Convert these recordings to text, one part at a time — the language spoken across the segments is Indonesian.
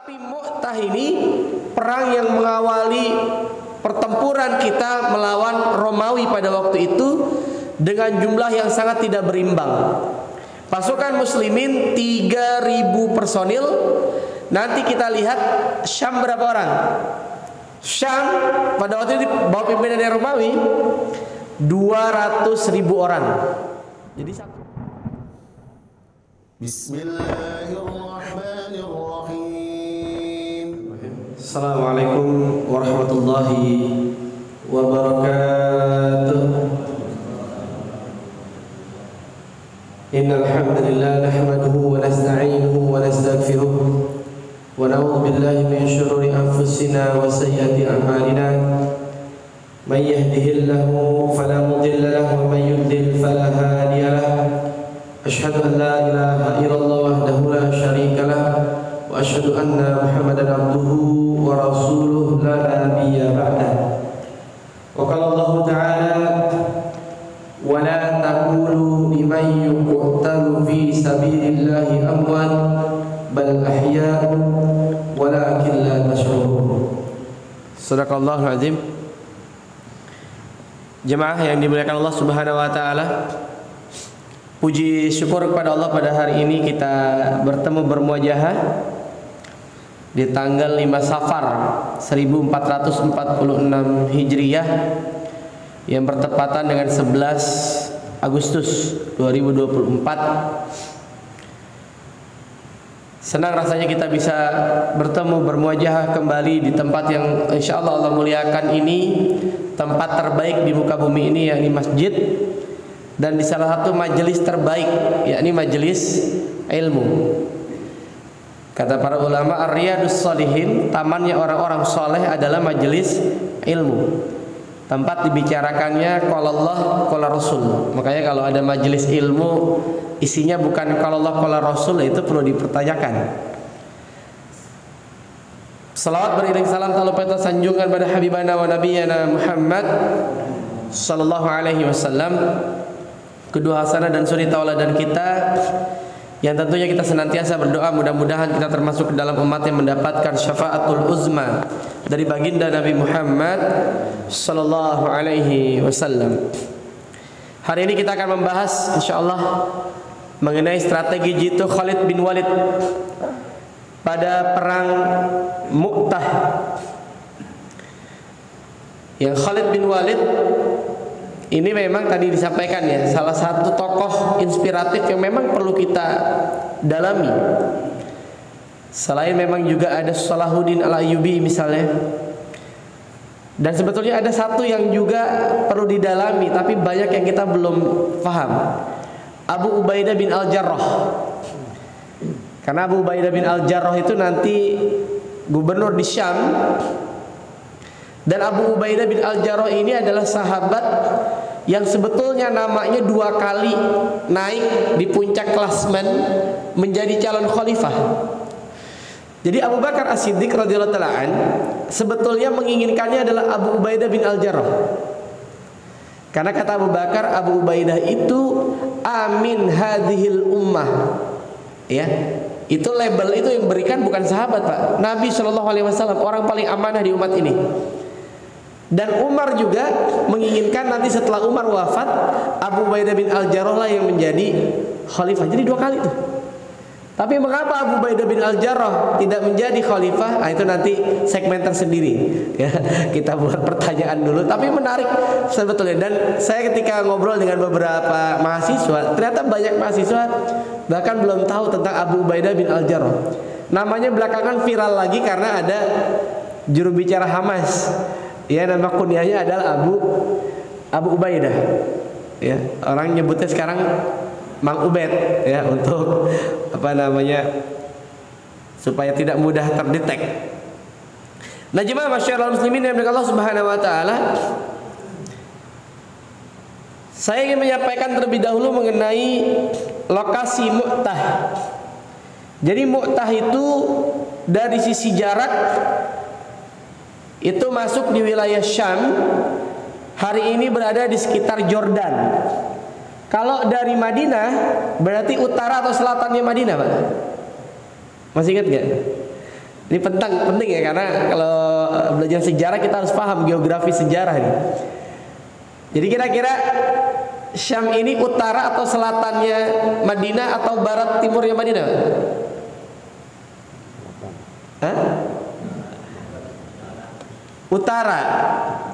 Tapi Mu'tah ini perang yang mengawali pertempuran kita melawan Romawi pada waktu itu dengan jumlah yang sangat tidak berimbang. Pasukan muslimin 3.000 personil. Nanti kita lihat Syam berapa orang? Syam pada waktu itu bawa pimpinan dari Romawi 200.000 orang. Jadi satu. Bismillahirrahmanirrahim. Assalamualaikum warahmatullahi wabarakatuh. Innal hamdalillah nahmaduhu wa nasta'inuhu wa nastaghfiruh wa na'udzu billahi min shururi anfusina wa sayyiati a'malina. May yahdihillahu fala mudilla lahu wa may yudlil fala hadiya lahu. Asyhadu an la ilaha illallah wahdahu la syarika lah wa asyhadu anna Muhammadan abduhu wa rasuluh la nabiyya ba'dah. Wa qala Allah ta'ala wa la taqulu liman yuqtalu fi sabilillahi amwat bal ahya'un walakin la tash'urun. Sadaqallahul azim. Jemaah yang dimuliakan Allah Subhanahu wa taala, puji syukur kepada Allah pada hari ini kita bertemu bermuajahah di tanggal 5 Safar 1446 Hijriyah yang bertepatan dengan 11 Agustus 2024. Senang rasanya kita bisa bertemu bermuajahah kembali di tempat yang insyaallah Allah muliakan ini, tempat terbaik di muka bumi ini, yakni masjid, dan di salah satu majelis terbaik, yakni majelis ilmu. Kata para ulama, Ar-Riyadus Shalihin, tamannya orang-orang soleh adalah majelis ilmu, tempat dibicarakannya qala Allah qala Rasul. Makanya kalau ada majelis ilmu isinya bukan qala Allah qala Rasul, itu perlu dipertanyakan. Salawat beriring salam tak lupa kita sanjungkan pada habibana wa nabiyana Muhammad sallallahu alaihi wasallam, kedua hasanah dan suri tauladan kita, yang tentunya kita senantiasa berdoa mudah-mudahan kita termasuk ke dalam umat yang mendapatkan syafaatul uzma dari baginda Nabi Muhammad sallallahu alaihi wasallam. Hari ini kita akan membahas insyaallah mengenai strategi jitu Khalid bin Walid pada perang Mu'tah. Yang Khalid bin Walid ini memang tadi disampaikan ya, salah satu tokoh inspiratif yang memang perlu kita dalami. Selain memang juga ada Salahuddin Al-Ayyubi misalnya. Dan sebetulnya ada satu yang juga perlu didalami tapi banyak yang kita belum paham. Abu Ubaidah bin Al-Jarrah. Karena Abu Ubaidah bin Al-Jarrah itu nanti gubernur di Syam. Dan Abu Ubaidah bin Al-Jarrah ini adalah sahabat yang sebetulnya namanya 2 kali naik di puncak klasmen menjadi calon khalifah. Jadi Abu Bakar As-Siddiq radhiyallahu ta'ala an sebetulnya menginginkannya adalah Abu Ubaidah bin Al-Jarrah. Karena kata Abu Bakar, Abu Ubaidah itu amin hadhil ummah. Ya. Itu label itu yang berikan bukan sahabat, Pak. Nabi Shallallahu alaihi wasallam orang paling amanah di umat ini. Dan Umar juga menginginkan nanti setelah Umar wafat, Abu Ubaidah bin Al-Jarrah lah yang menjadi khalifah. Jadi 2 kali tuh. Tapi mengapa Abu Ubaidah bin Al-Jarrah tidak menjadi khalifah? Nah, itu nanti segmen tersendiri. Ya, kita buat pertanyaan dulu. Tapi menarik sebetulnya. Dan saya ketika ngobrol dengan beberapa mahasiswa, ternyata banyak mahasiswa bahkan belum tahu tentang Abu Ubaidah bin Al-Jarrah. Namanya belakangan viral lagi karena ada juru bicara Hamas. Ya, nama kunyahnya adalah Abu Ubaidah. Ya, orang nyebutnya sekarang Mang Ubed ya, untuk apa namanya, supaya tidak mudah terdetek. Nah, jemaah masyarakat muslimin yang dimuliakan Allah Subhanahu wa taala, saya ingin menyampaikan terlebih dahulu mengenai lokasi Mu'tah. Jadi Mu'tah itu dari sisi jarak itu masuk di wilayah Syam. Hari ini berada di sekitar Jordan. Kalau dari Madinah berarti utara atau selatannya Madinah, Pak? Masih ingat gak? Ini penting ya, karena kalau belajar sejarah kita harus paham geografi sejarah ini. Jadi kira-kira Syam ini utara atau selatannya Madinah atau barat timurnya Madinah? Hah? Utara,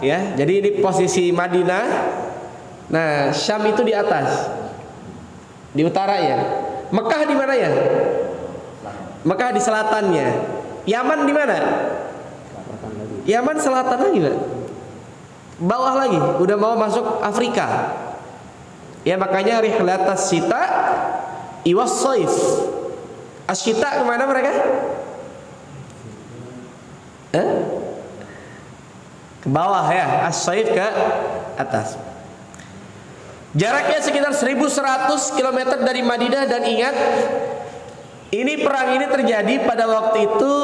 ya. Jadi ini posisi Madinah. Nah, Syam itu di atas, di utara ya. Mekah di mana ya? Mekah di selatannya. Yaman di mana? Yaman selatan lagi, Pak. Bawah lagi, udah mau masuk Afrika. Ya makanya rihlatas syita iwas shaif. Asyita kemana mereka? Ke bawah ya, as-shaif ke atas. Jaraknya sekitar 1100 km dari Madinah, dan ingat, ini perang ini terjadi pada waktu itu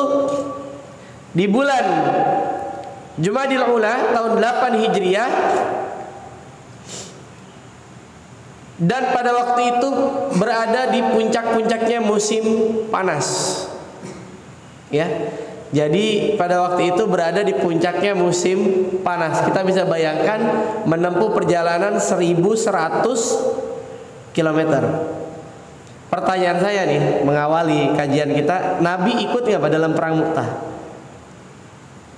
di bulan Jumadil Ula tahun 8 Hijriah, dan pada waktu itu berada di puncak-puncaknya musim panas. Ya. Jadi pada waktu itu berada di puncaknya musim panas. Kita bisa bayangkan menempuh perjalanan 1100 km. Pertanyaan saya nih, mengawali kajian kita, Nabi ikut nggak dalam perang Mu'tah?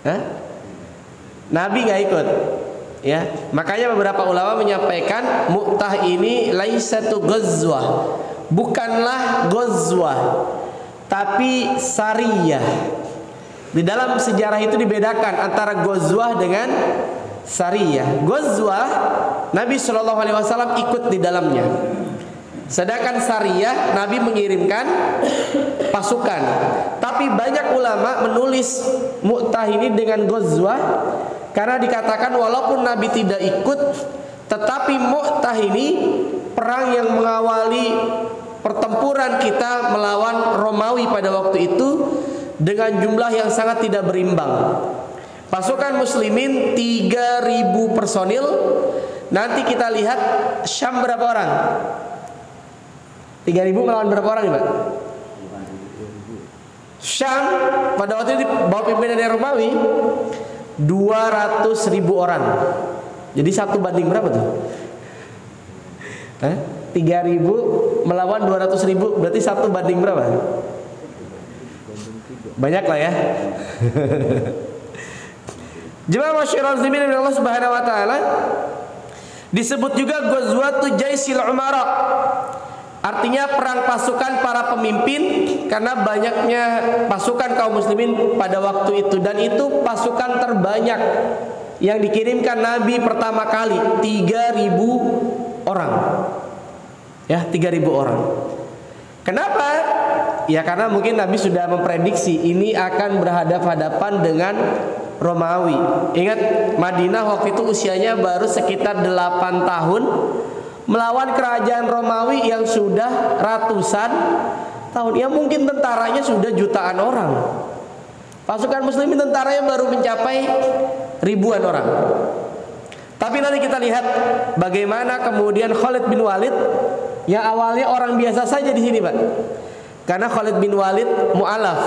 Hah? Nabi nggak ikut, ya. Makanya beberapa ulama menyampaikan Mu'tah ini laisatu ghazwah, bukanlah ghazwah, tapi sariyah. Di dalam sejarah itu dibedakan antara ghazwah dengan sariyah. Ghazwah Nabi Shallallahu Alaihi Wasallam ikut di dalamnya. Sedangkan sariyah Nabi mengirimkan pasukan. Tapi banyak ulama menulis Mu'tah ini dengan ghazwah karena dikatakan walaupun Nabi tidak ikut, tetapi Mu'tah ini perang yang mengawali pertempuran kita melawan Romawi pada waktu itu dengan jumlah yang sangat tidak berimbang. Pasukan muslimin 3.000 personil. Nanti kita lihat Syam berapa orang? 3.000 melawan berapa orang nih, Pak? Syam pada waktu itu bawah pimpinan Romawi 200.000 orang. Jadi 1 banding berapa tuh? 3.000 melawan 200.000, berarti 1 banding berapa? Banyak lah ya. Jemaah masyarakat muslimin dari Allah Subhanahu wa taala, disebut juga Ghazwatul Jaisil Umara. Artinya perang pasukan para pemimpin, karena banyaknya pasukan kaum muslimin pada waktu itu, dan itu pasukan terbanyak yang dikirimkan Nabi pertama kali, 3.000 orang. Ya, 3.000 orang. Kenapa? Ya karena mungkin Nabi sudah memprediksi ini akan berhadapan-hadapan dengan Romawi. Ingat, Madinah waktu itu usianya baru sekitar 8 tahun melawan kerajaan Romawi yang sudah ratusan tahun. Ya mungkin tentaranya sudah jutaan orang. Pasukan muslimin tentaranya baru mencapai ribuan orang. Tapi nanti kita lihat bagaimana kemudian Khalid bin Walid yang awalnya orang biasa saja di sini, Pak. Karena Khalid bin Walid mu'alaf.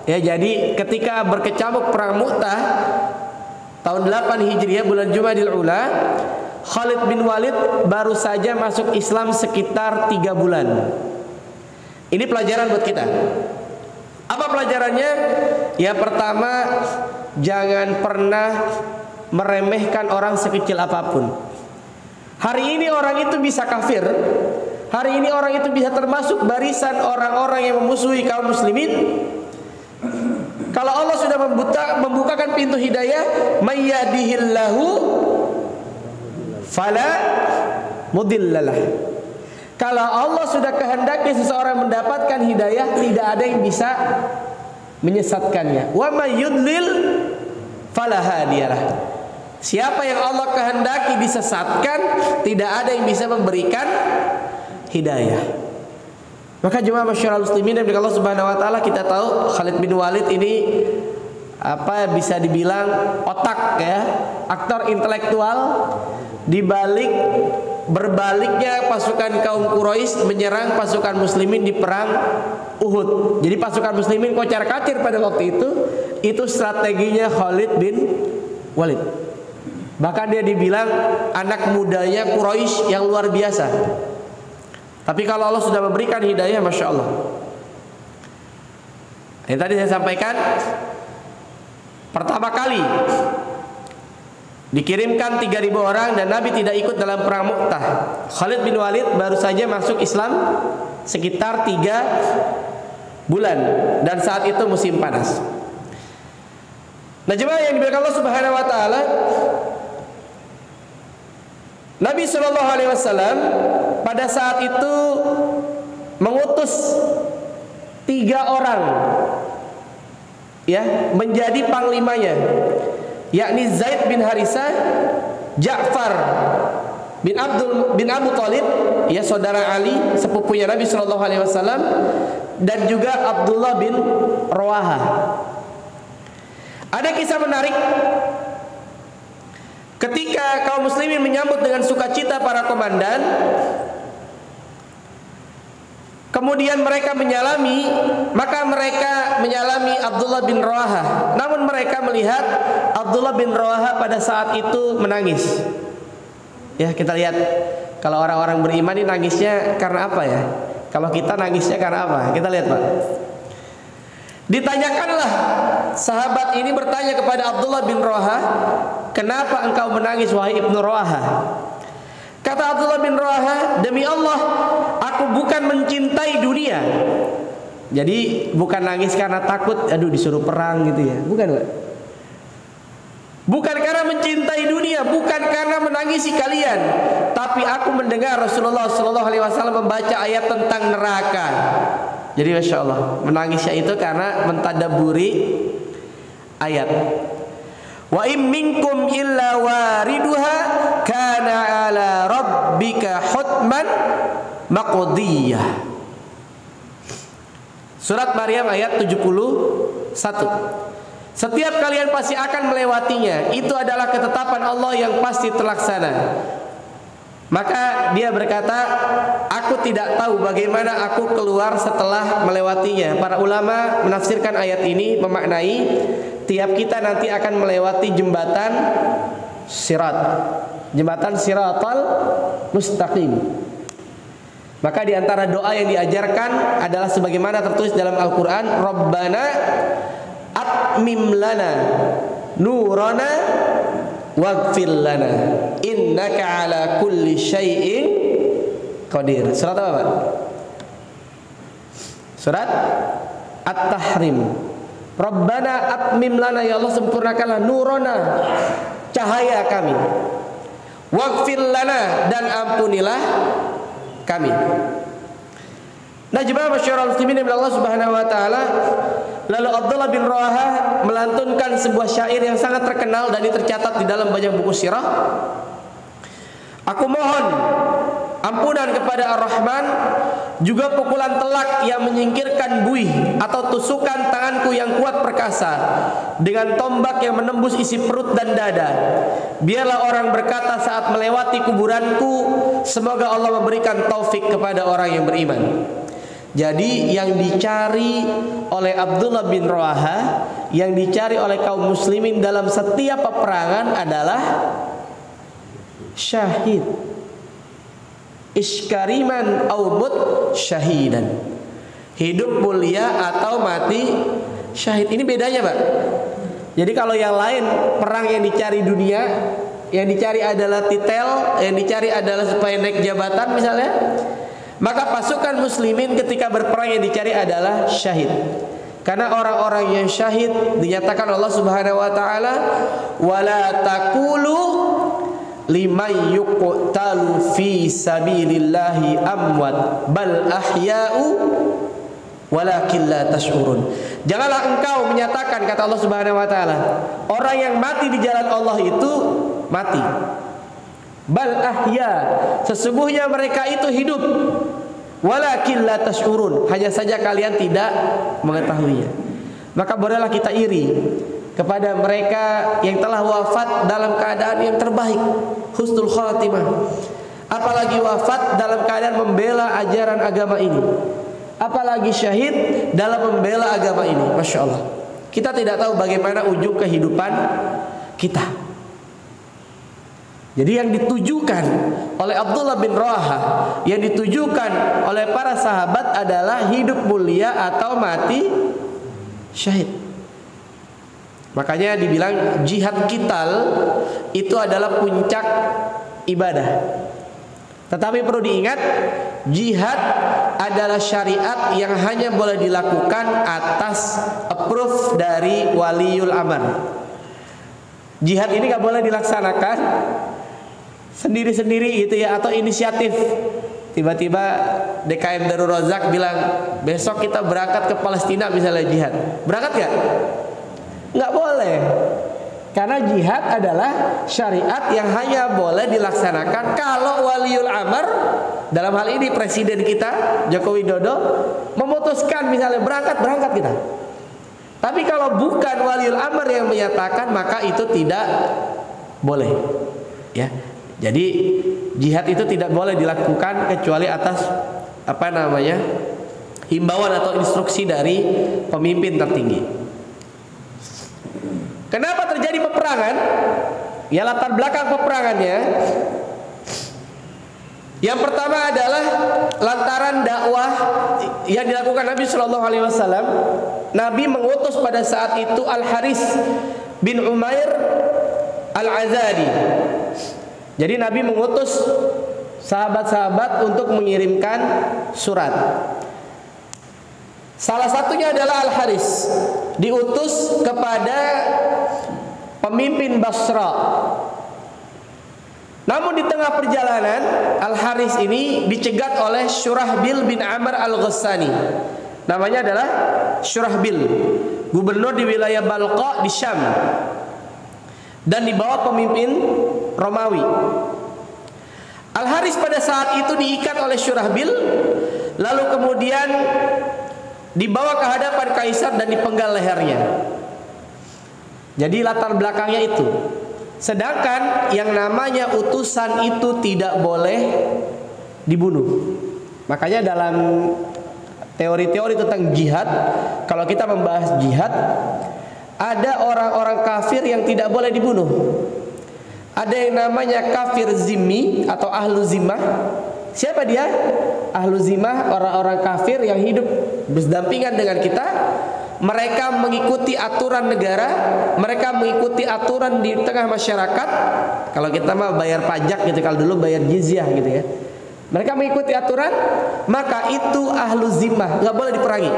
Ya, jadi ketika berkecamuk perang Mu'tah tahun 8 Hijriah bulan Jumadil Ula, Khalid bin Walid baru saja masuk Islam sekitar 3 bulan. Ini pelajaran buat kita. Apa pelajarannya? Ya pertama, jangan pernah meremehkan orang sekecil apapun. Hari ini orang itu bisa kafir, hari ini orang itu bisa termasuk barisan orang-orang yang memusuhi kaum muslimin. Kalau Allah sudah membukakan pintu hidayah, may yahdihillahu fala mudhillalah. Kalau Allah sudah kehendaki seseorang mendapatkan hidayah, tidak ada yang bisa menyesatkannya. Wa may yudlil fala hadiyalah. Siapa yang Allah kehendaki disesatkan, tidak ada yang bisa memberikan hidayah. Maka jemaah masyarakat muslimin dan Allah Subhanahu wa taala, kita tahu Khalid bin Walid ini bisa dibilang otak ya, aktor intelektual di balik berbaliknya pasukan kaum Quraisy menyerang pasukan muslimin di perang Uhud. Jadi pasukan muslimin kocar-kacir pada waktu itu strateginya Khalid bin Walid. Bahkan dia dibilang anak mudanya Quraisy yang luar biasa. Tapi kalau Allah sudah memberikan hidayah, Masya Allah. Yang tadi saya sampaikan, pertama kali dikirimkan 3.000 orang dan Nabi tidak ikut dalam perang Mu'tah. Khalid bin Walid baru saja masuk Islam sekitar 3 bulan dan saat itu musim panas. Nah, jemaah yang dimuliakan Allah Subhanahu wa taala, Nabi Shallallahu alaihi wasallam pada saat itu mengutus 3 orang ya menjadi panglimanya, yakni Zaid bin Harisah, Ja'far bin Abu Thalib, ya saudara Ali, sepupunya Nabi Shallallahu alaihi wasallam, dan juga Abdullah bin Rawaha. Ada kisah menarik ketika kaum muslimin menyambut dengan sukacita para komandan. Kemudian mereka menyalami Abdullah bin Rawaha. Namun mereka melihat Abdullah bin Rawaha pada saat itu menangis. Ya, kita lihat kalau orang-orang beriman ini nangisnya karena apa ya? Kalau kita nangisnya karena apa? Kita lihat, Pak. Ditanyakanlah, sahabat ini bertanya kepada Abdullah bin Rawaha, "Kenapa engkau menangis wahai Ibnu Rawaha?" Kata Abdullah bin Rawaha, "Demi Allah, aku bukan mencintai dunia." Jadi bukan nangis karena takut, aduh disuruh perang gitu ya. Bukan, Pak. Bukan karena mencintai dunia, bukan karena menangisi kalian, tapi aku mendengar Rasulullah Shallallahu alaihi wasallam membaca ayat tentang neraka. Jadi Masya Allah, menangisnya itu karena mentadaburi ayat. Wa im minkum illa wariduha kana ala rabbika hutman maqdiyah. Surat Maryam ayat 71. Setiap kalian pasti akan melewatinya. Itu adalah ketetapan Allah yang pasti terlaksana. Maka dia berkata, aku tidak tahu bagaimana aku keluar setelah melewatinya. Para ulama menafsirkan ayat ini memaknai tiap kita nanti akan melewati jembatan sirat, jembatan siratal mustaqim. Maka di antara doa yang diajarkan adalah sebagaimana tertulis dalam Al-Quran, Rabbana atmim lana nurana waghfir lana innaka ala kulli syai'in qadir. Surat apa, Pak? Surat At-Tahrim. Rabbana atmim lana, ya Allah sempurnakanlah nurana, cahaya kami, waghfir lana, dan ampunilah kami. Nah, jemaah masyarakat muslimin yang Allah Subhanahu wa taala, lalu Abdullah bin Rawaha melantunkan sebuah syair yang sangat terkenal dan tercatat di dalam banyak buku sirah. Aku mohon ampunan kepada Ar-Rahman, juga pukulan telak yang menyingkirkan buih atau tusukan tanganku yang kuat perkasa dengan tombak yang menembus isi perut dan dada. Biarlah orang berkata saat melewati kuburanku, semoga Allah memberikan taufik kepada orang yang beriman. Jadi yang dicari oleh Abdullah bin Rawaha, yang dicari oleh kaum muslimin dalam setiap peperangan adalah syahid. Iskariman au mut syahidan. Hidup mulia atau mati syahid. Ini bedanya, Pak. Jadi kalau yang lain perang yang dicari dunia, yang dicari adalah titel, yang dicari adalah supaya naik jabatan misalnya, maka pasukan muslimin ketika berperang yang dicari adalah syahid. Karena orang-orang yang syahid dinyatakan Allah Subhanahu wa taala, wala taqulu liman yuqtalu fi sabilillahi amwat bal ahya'u walakin la tash'urun. Janganlah engkau menyatakan, kata Allah Subhanahu wa taala, orang yang mati di jalan Allah itu mati. Bal ahya, sesungguhnya mereka itu hidup. Walakin la tash'urun, hanya saja kalian tidak mengetahuinya. Maka bolehlah kita iri kepada mereka yang telah wafat dalam keadaan yang terbaik, husnul khatimah. apalagi wafat dalam keadaan membela ajaran agama ini, apalagi syahid dalam membela agama ini. Masya Allah, kita tidak tahu bagaimana ujung kehidupan kita. Jadi yang ditujukan oleh Abdullah bin Rawaha, yang ditujukan oleh para sahabat adalah hidup mulia atau mati syahid. Makanya dibilang jihad qital itu adalah puncak ibadah. Tetapi perlu diingat, jihad adalah syariat yang hanya boleh dilakukan atas approve dari waliul amr. Jihad ini gak boleh dilaksanakan sendiri-sendiri gitu ya, atau inisiatif. Tiba-tiba DKM Darul Razak bilang besok kita berangkat ke Palestina misalnya jihad. Berangkat gak? Nggak boleh. Karena jihad adalah syariat yang hanya boleh dilaksanakan kalau waliul amr, dalam hal ini presiden kita Joko Widodo, memutuskan misalnya berangkat kita. Tapi kalau bukan waliul amr yang menyatakan, maka itu tidak boleh. Ya. Jadi jihad itu tidak boleh dilakukan kecuali atas himbauan atau instruksi dari pemimpin tertinggi. Kenapa terjadi peperangan? Ya, latar belakang peperangannya, yang pertama adalah lantaran dakwah yang dilakukan Nabi Shallallahu Alaihi Wasallam. Nabi mengutus pada saat itu Al Haris bin Umair Al Azadi. Jadi Nabi mengutus sahabat-sahabat untuk mengirimkan surat. Salah satunya adalah Al Haris, diutus kepada pemimpin Basra. Namun di tengah perjalanan Al Haris ini dicegat oleh Syurahbil bin Amr Al-Ghassani. Namanya adalah Syurahbil, gubernur di wilayah Balqa di Syam, dan di bawah pemimpin Romawi. Al Haris pada saat itu diikat oleh Syurahbil, lalu kemudian dibawa ke hadapan kaisar dan dipenggal lehernya. Jadi latar belakangnya itu. Sedangkan yang namanya utusan itu tidak boleh dibunuh. Makanya dalam teori-teori tentang jihad, kalau kita membahas jihad, ada orang-orang kafir yang tidak boleh dibunuh. Ada yang namanya kafir zimmi atau ahlu zimmah. Siapa dia? Ahlu zimmah, orang-orang kafir yang hidup berdampingan dengan kita. Mereka mengikuti aturan negara, mereka mengikuti aturan di tengah masyarakat. Kalau kita mah bayar pajak gitu, kalau dulu bayar jizyah gitu ya. Mereka mengikuti aturan, maka itu ahlu zimmah, nggak boleh diperangi.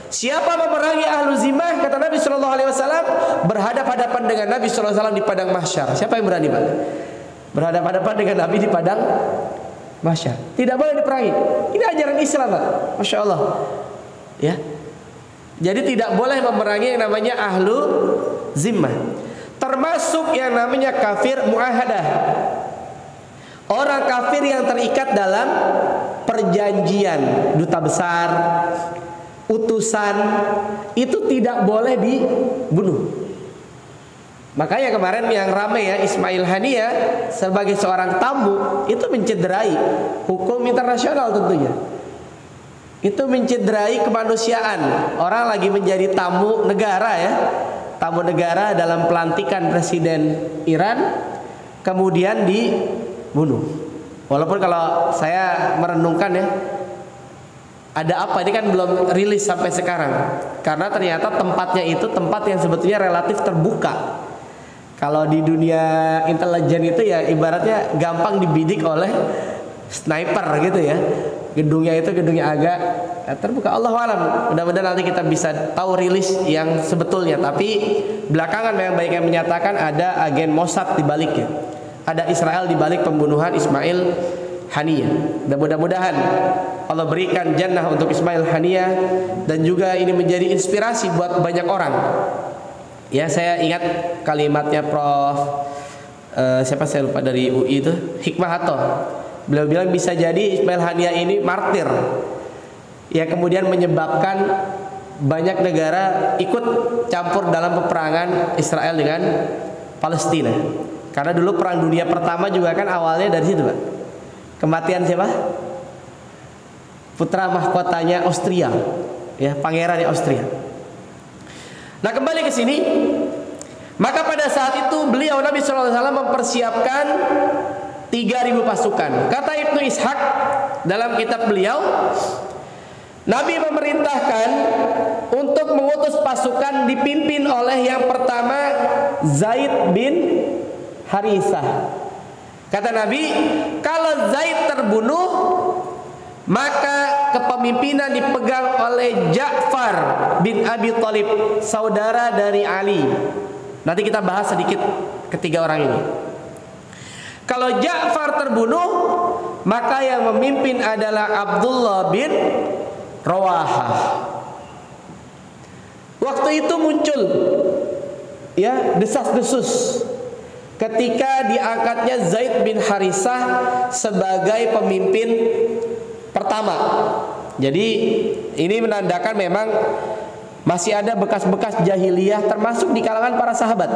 Siapa memerangi ahlu zimmah, kata Nabi Shallallahu Alaihi Wasallam, berhadapan-hadapan dengan Nabi Shallallahu Alaihi Wasallam di padang mahsyar. Siapa yang berani, Pak? Berhadapan-hadapan dengan Nabi di padang mahsyar. Tidak boleh diperangi. Ini ajaran Islam, Pak. Masya Allah. Ya. Jadi tidak boleh memerangi yang namanya ahlu zimmah. Termasuk yang namanya kafir muahadah. Orang kafir yang terikat dalam perjanjian, duta besar, utusan, itu tidak boleh dibunuh. Makanya kemarin yang ramai ya, Ismail Haniyah sebagai seorang tamu itu mencederai hukum internasional tentunya. Itu mencederai kemanusiaan. Orang lagi menjadi tamu negara ya, tamu negara dalam pelantikan presiden Iran, kemudian dibunuh. Walaupun kalau saya merenungkan ya, ada apa, ini kan belum rilis sampai sekarang. Karena ternyata tempatnya itu tempat yang sebetulnya relatif terbuka. Kalau di dunia intelijen itu ya ibaratnya gampang dibidik oleh sniper gitu ya. Gedungnya itu gedungnya agak terbuka. Allahu alam. Mudah-mudahan nanti kita bisa tahu rilis yang sebetulnya. Tapi belakangan memang banyak yang menyatakan ada agen Mossad di baliknya. Ada Israel di balik pembunuhan Ismail Haniyah. Dan mudah-mudahan Allah berikan jannah untuk Ismail Haniyah, dan juga ini menjadi inspirasi buat banyak orang. Ya, saya ingat kalimatnya Prof. Siapa saya lupa dari UI itu, Hikmahanto. Beliau bilang bisa jadi Ismail Haniyah ini martir, ya kemudian menyebabkan banyak negara ikut campur dalam peperangan Israel dengan Palestina. Karena dulu perang dunia pertama juga kan awalnya dari situ, Pak. Kematian siapa? Putra mahkotanya Austria, ya, pangeran Austria. Nah, kembali ke sini. Maka pada saat itu beliau Nabi SAW mempersiapkan 3.000 pasukan. Kata Ibnu Ishaq dalam kitab beliau, Nabi memerintahkan untuk mengutus pasukan dipimpin oleh yang pertama Zaid bin Harisah. Kata Nabi, kalau Zaid terbunuh, maka kepemimpinan dipegang oleh Ja'far bin Abi Thalib, saudara dari Ali. Nanti kita bahas sedikit ketiga orang ini. Kalau Ja'far terbunuh, maka yang memimpin adalah Abdullah bin Rawahah. Waktu itu muncul, ya, desas-desus ketika diangkatnya Zaid bin Harisah sebagai pemimpin pertama. Jadi ini menandakan memang masih ada bekas-bekas jahiliyah termasuk di kalangan para sahabat.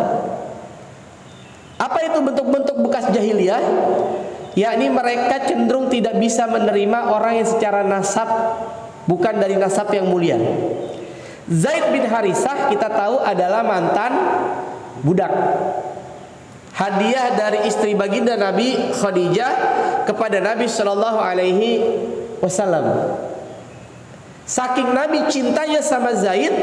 Apa itu bentuk-bentuk bekas jahiliyah? Yakni mereka cenderung tidak bisa menerima orang yang secara nasab bukan dari nasab yang mulia. Zaid bin Harisah kita tahu adalah mantan budak. Hadiah dari istri baginda Nabi Khadijah kepada Nabi Shallallahu Alaihi Wasallam. Saking Nabi cintanya sama Zaid,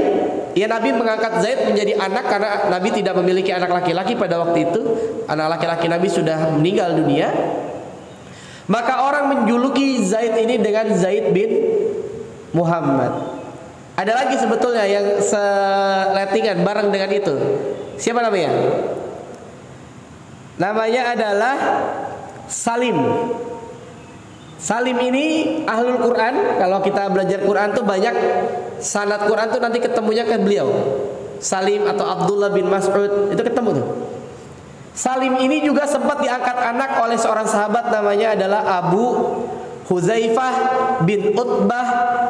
ya Nabi mengangkat Zaid menjadi anak karena Nabi tidak memiliki anak laki-laki pada waktu itu. Anak laki-laki Nabi sudah meninggal dunia. Maka orang menjuluki Zaid ini dengan Zaid bin Muhammad. Ada lagi sebetulnya yang seletingan bareng dengan itu. Siapa namanya? Namanya adalah Salim. Salim ini ahlul Quran. Kalau kita belajar Quran tuh banyak sanad Quran tuh nanti ketemunya ke beliau. Salim atau Abdullah bin Mas'ud itu ketemu tuh. Salim ini juga sempat diangkat anak oleh seorang sahabat namanya adalah Abu Huzaifah bin Utbah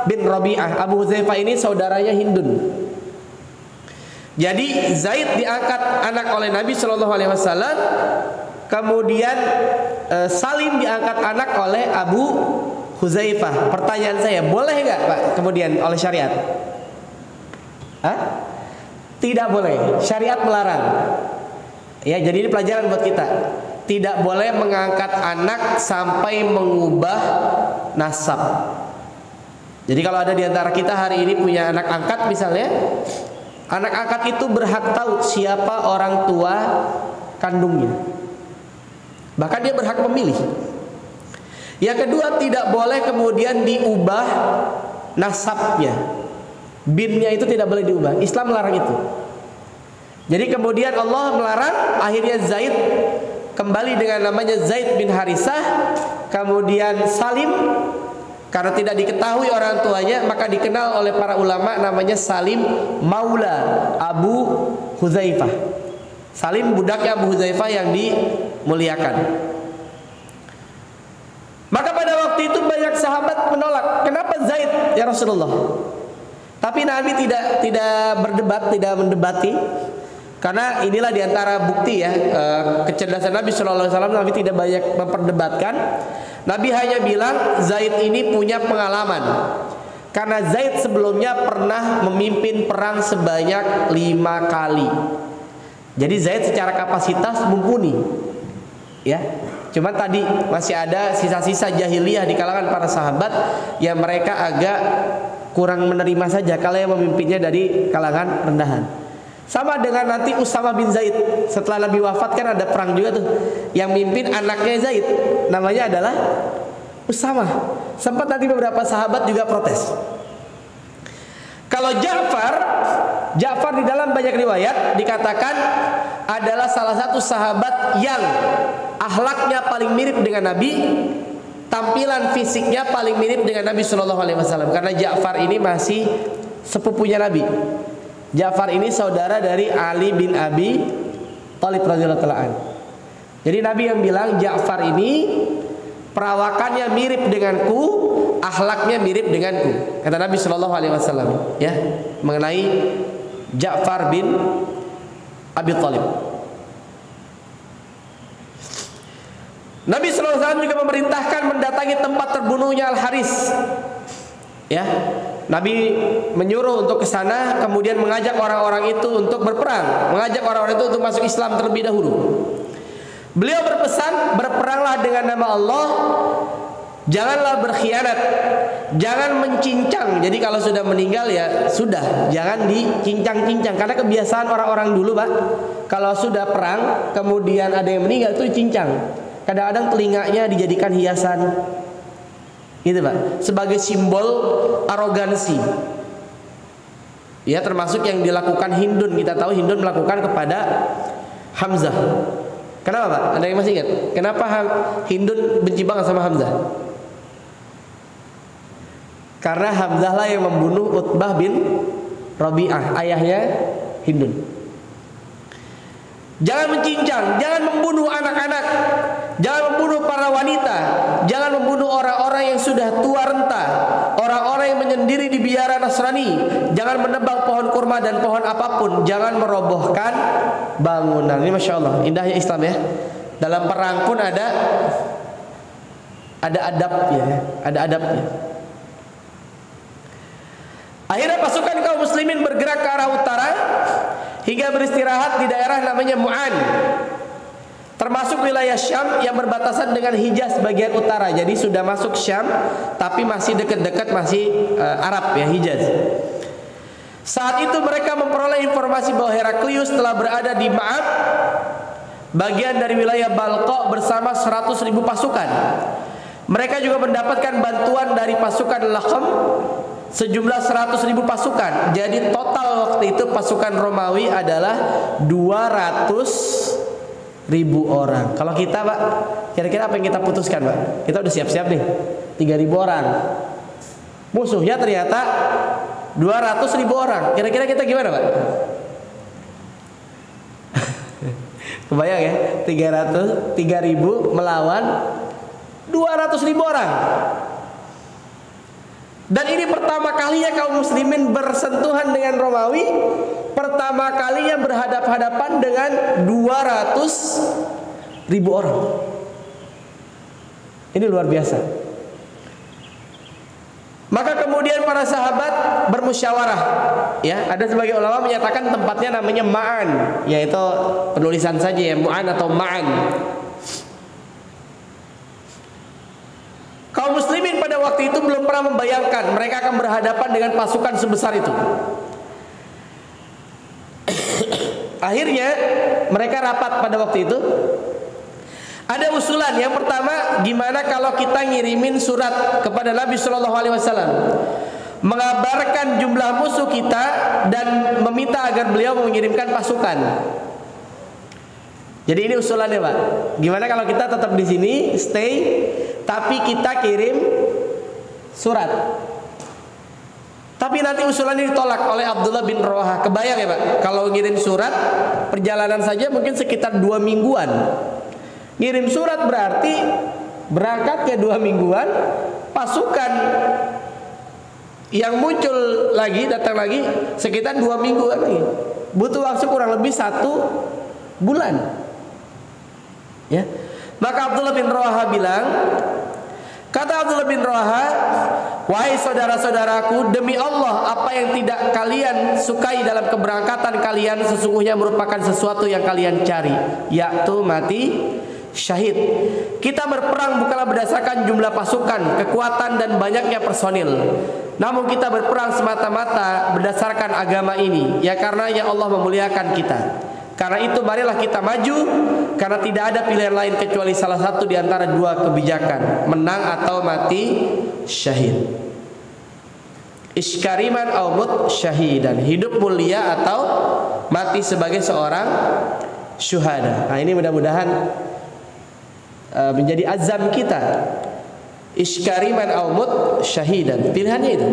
bin Rabi'ah. Abu Huzaifah ini saudaranya Hindun. Jadi Zaid diangkat anak oleh Nabi Shallallahu Alaihi Wasallam. Kemudian Salim diangkat anak oleh Abu Huzaifah. Pertanyaan saya, boleh nggak Pak kemudian oleh syariat? Hah? Tidak boleh. Syariat melarang. Ya, jadi ini pelajaran buat kita. Tidak boleh mengangkat anak sampai mengubah nasab. Jadi kalau ada di antara kita hari ini punya anak angkat misalnya, anak angkat itu berhak tahu siapa orang tua kandungnya. Bahkan dia berhak memilih. Yang kedua, tidak boleh kemudian diubah nasabnya. Binnya itu tidak boleh diubah. Islam melarang itu. Jadi kemudian Allah melarang, akhirnya Zaid kembali dengan namanya Zaid bin Harisah. Kemudian Salim, karena tidak diketahui orang tuanya, maka dikenal oleh para ulama namanya Salim Maula Abu Huzaifah. Salim budaknya Abu Huzaifah yang dimuliakan. Maka pada waktu itu banyak sahabat menolak. Kenapa Zaid ya Rasulullah? Tapi Nabi tidak berdebat, tidak mendebati. Karena inilah diantara bukti ya kecerdasan Nabi Shallallahu Alaihi Wasallam. Nabi tidak banyak memperdebatkan. Nabi hanya bilang Zaid ini punya pengalaman. Karena Zaid sebelumnya pernah memimpin perang sebanyak 5 kali. Jadi Zaid secara kapasitas mumpuni, ya. Cuma tadi masih ada sisa-sisa jahiliyah di kalangan para sahabat yang mereka agak kurang menerima saja kalau yang memimpinnya dari kalangan rendahan. Sama dengan nanti Usama bin Zaid. Setelah Nabi wafat kan ada perang juga tuh. Yang mimpin anaknya Zaid, namanya adalah Usama. Sempat nanti beberapa sahabat juga protes. Kalau Ja'far di dalam banyak riwayat dikatakan adalah salah satu sahabat yang akhlaknya paling mirip dengan Nabi, tampilan fisiknya paling mirip dengan Nabi Shallallahu Alaihi Wasallam. Karena Ja'far ini masih sepupunya Nabi. Ja'far ini saudara dari Ali bin Abi Thalib radhiyallahu anhu. Jadi Nabi yang bilang Ja'far ini perawakannya mirip denganku, akhlaknya mirip denganku. Kata Nabi Shallallahu Alaihi Wasallam, ya, mengenai Ja'far bin Abi Thalib. Nabi SAW juga memerintahkan mendatangi tempat terbunuhnya Al-Haris. Ya, Nabi menyuruh untuk ke sana, kemudian mengajak orang-orang itu untuk berperang, mengajak orang-orang itu untuk masuk Islam terlebih dahulu. Beliau berpesan, berperanglah dengan nama Allah, janganlah berkhianat, jangan mencincang. Jadi kalau sudah meninggal ya sudah, jangan dicincang-cincang. Karena kebiasaan orang-orang dulu, Pak, kalau sudah perang kemudian ada yang meninggal itu dicincang. Kadang-kadang telinganya dijadikan hiasan, gitu Pak, sebagai simbol arogansi. Ya, termasuk yang dilakukan Hindun. Kita tahu Hindun melakukan kepada Hamzah. Kenapa Pak? Ada yang masih ingat? Kenapa Hindun benci banget sama Hamzah? Karena Hamzah lah yang membunuh Utbah bin Rabi'ah, ayahnya Hindun. Jangan mencincang, jangan membunuh anak-anak, jangan membunuh para wanita, jangan membunuh orang-orang yang sudah tua renta, orang-orang yang menyendiri di biara Nasrani, jangan menebang pohon kurma dan pohon apapun, jangan merobohkan bangunan. Ini Masya Allah, indahnya Islam ya. Dalam perang pun ada adabnya, ada adabnya. Akhirnya pasukan kaum muslimin bergerak ke arah utara hingga beristirahat di daerah namanya Mu'an, termasuk wilayah Syam yang berbatasan dengan Hijaz bagian utara. Jadi sudah masuk Syam tapi masih dekat-dekat, masih Arab ya, Hijaz. Saat itu mereka memperoleh informasi bahwa Heraklius telah berada di Ma'ab, bagian dari wilayah Balqa, bersama 100.000 pasukan. Mereka juga mendapatkan bantuan dari pasukan Lakhm sejumlah 100.000 pasukan. Jadi total waktu itu pasukan Romawi adalah 200.000 orang. Kalau kita Pak, kira-kira apa yang kita putuskan Pak? Kita udah siap-siap nih, 3.000 orang. Musuhnya ternyata 200.000 orang. Kira-kira kita gimana Pak? Kebayang ya, 3.000 melawan 200.000 orang. Dan ini pertama kalinya kaum muslimin bersentuhan dengan Romawi, pertama kalinya berhadap-hadapan dengan 200.000 orang. Ini luar biasa. Maka kemudian para sahabat bermusyawarah. Ya, ada sebagian ulama menyatakan tempatnya namanya Ma'an, yaitu penulisan saja ya, Mu'an atau Ma'an. Kaum muslimin pada waktu itu belum pernah membayangkan mereka akan berhadapan dengan pasukan sebesar itu. Akhirnya mereka rapat pada waktu itu. Ada usulan. Yang pertama, gimana kalau kita ngirimin surat kepada Nabi Shallallahu Alaihi Wasallam, mengabarkan jumlah musuh kita dan meminta agar beliau mengirimkan pasukan. Jadi ini usulannya Pak. Gimana kalau kita tetap di sini, stay, tapi kita kirim surat. Tapi nanti usulan ini ditolak oleh Abdullah bin Rawahah. Kebayang ya Pak, kalau ngirim surat, perjalanan saja mungkin sekitar 2 mingguan. Ngirim surat berarti berangkatnya 2 mingguan, pasukan yang muncul lagi, datang lagi sekitar 2 mingguan lagi. Butuh waktu kurang lebih 1 bulan. Ya. Maka Abdullah bin Rawahah bilang, kata Abdullah bin Rawahah, wahai saudara-saudaraku, demi Allah, apa yang tidak kalian sukai dalam keberangkatan kalian sesungguhnya merupakan sesuatu yang kalian cari, yaitu mati syahid. Kita berperang bukanlah berdasarkan jumlah pasukan, kekuatan dan banyaknya personil, namun kita berperang semata-mata berdasarkan agama ini, ya karena yang Allah memuliakan kita. Karena itu marilah kita maju, karena tidak ada pilihan lain kecuali salah satu di antara 2 kebijakan, menang atau mati syahid. Iskariman au mut syahidan, hidup mulia atau mati sebagai seorang syuhada. Nah, ini mudah-mudahan menjadi azam kita. Iskariman au mut syahidan, pilihannya itu.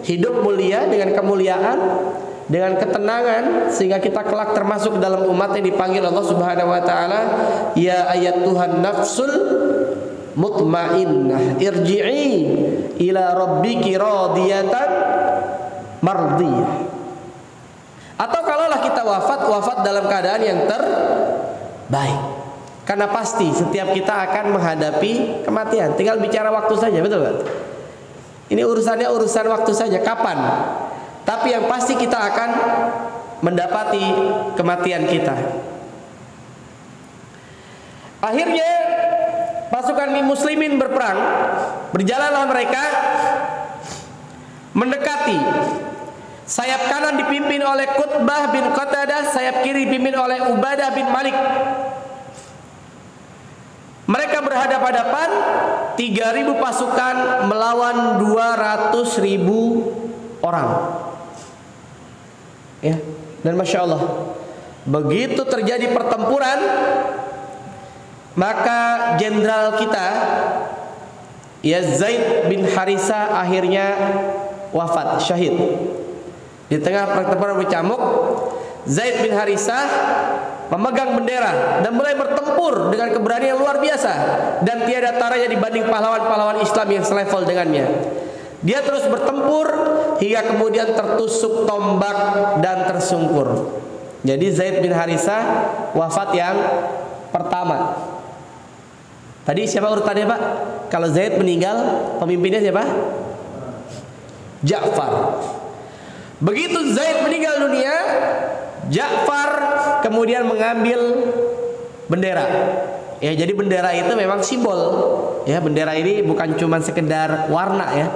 Hidup mulia dengan kemuliaan, dengan ketenangan, sehingga kita kelak termasuk dalam umat yang dipanggil Allah Subhanahu wa taala, ya ayyatuhan nafsul mutmainnah irji'i ila rabbiki radiyatan mardiyah. Atau kalaulah kita wafat dalam keadaan yang terbaik. Karena pasti setiap kita akan menghadapi kematian. Tinggal bicara waktu saja, betul nggak? Ini urusannya urusan waktu saja, kapan. Tapi yang pasti kita akan mendapati kematian kita. Akhirnya pasukan muslimin berperang. Berjalanlah mereka mendekati. Sayap kanan dipimpin oleh Qutbah bin Qatadah, sayap kiri dipimpin oleh Ubadah bin Malik. Mereka berhadapan-hadapan, 3.000 pasukan melawan 200.000 orang. Ya, dan masya Allah, begitu terjadi pertempuran, maka jenderal kita, ya Zaid bin Harisah, akhirnya wafat, syahid. Di tengah pertempuran bercamuk, Zaid bin Harisah memegang bendera dan mulai bertempur dengan keberanian luar biasa, dan tiada taranya dibanding pahlawan-pahlawan Islam yang selevel dengannya. Dia terus bertempur hingga kemudian tertusuk tombak dan tersungkur. Jadi Zaid bin Harisah wafat yang pertama. Tadi siapa urutannya, Pak? Kalau Zaid meninggal, pemimpinnya siapa? Ja'far. Begitu Zaid meninggal dunia, Ja'far kemudian mengambil bendera. Ya, jadi bendera itu memang simbol. Ya, bendera ini bukan cuma sekedar warna ya.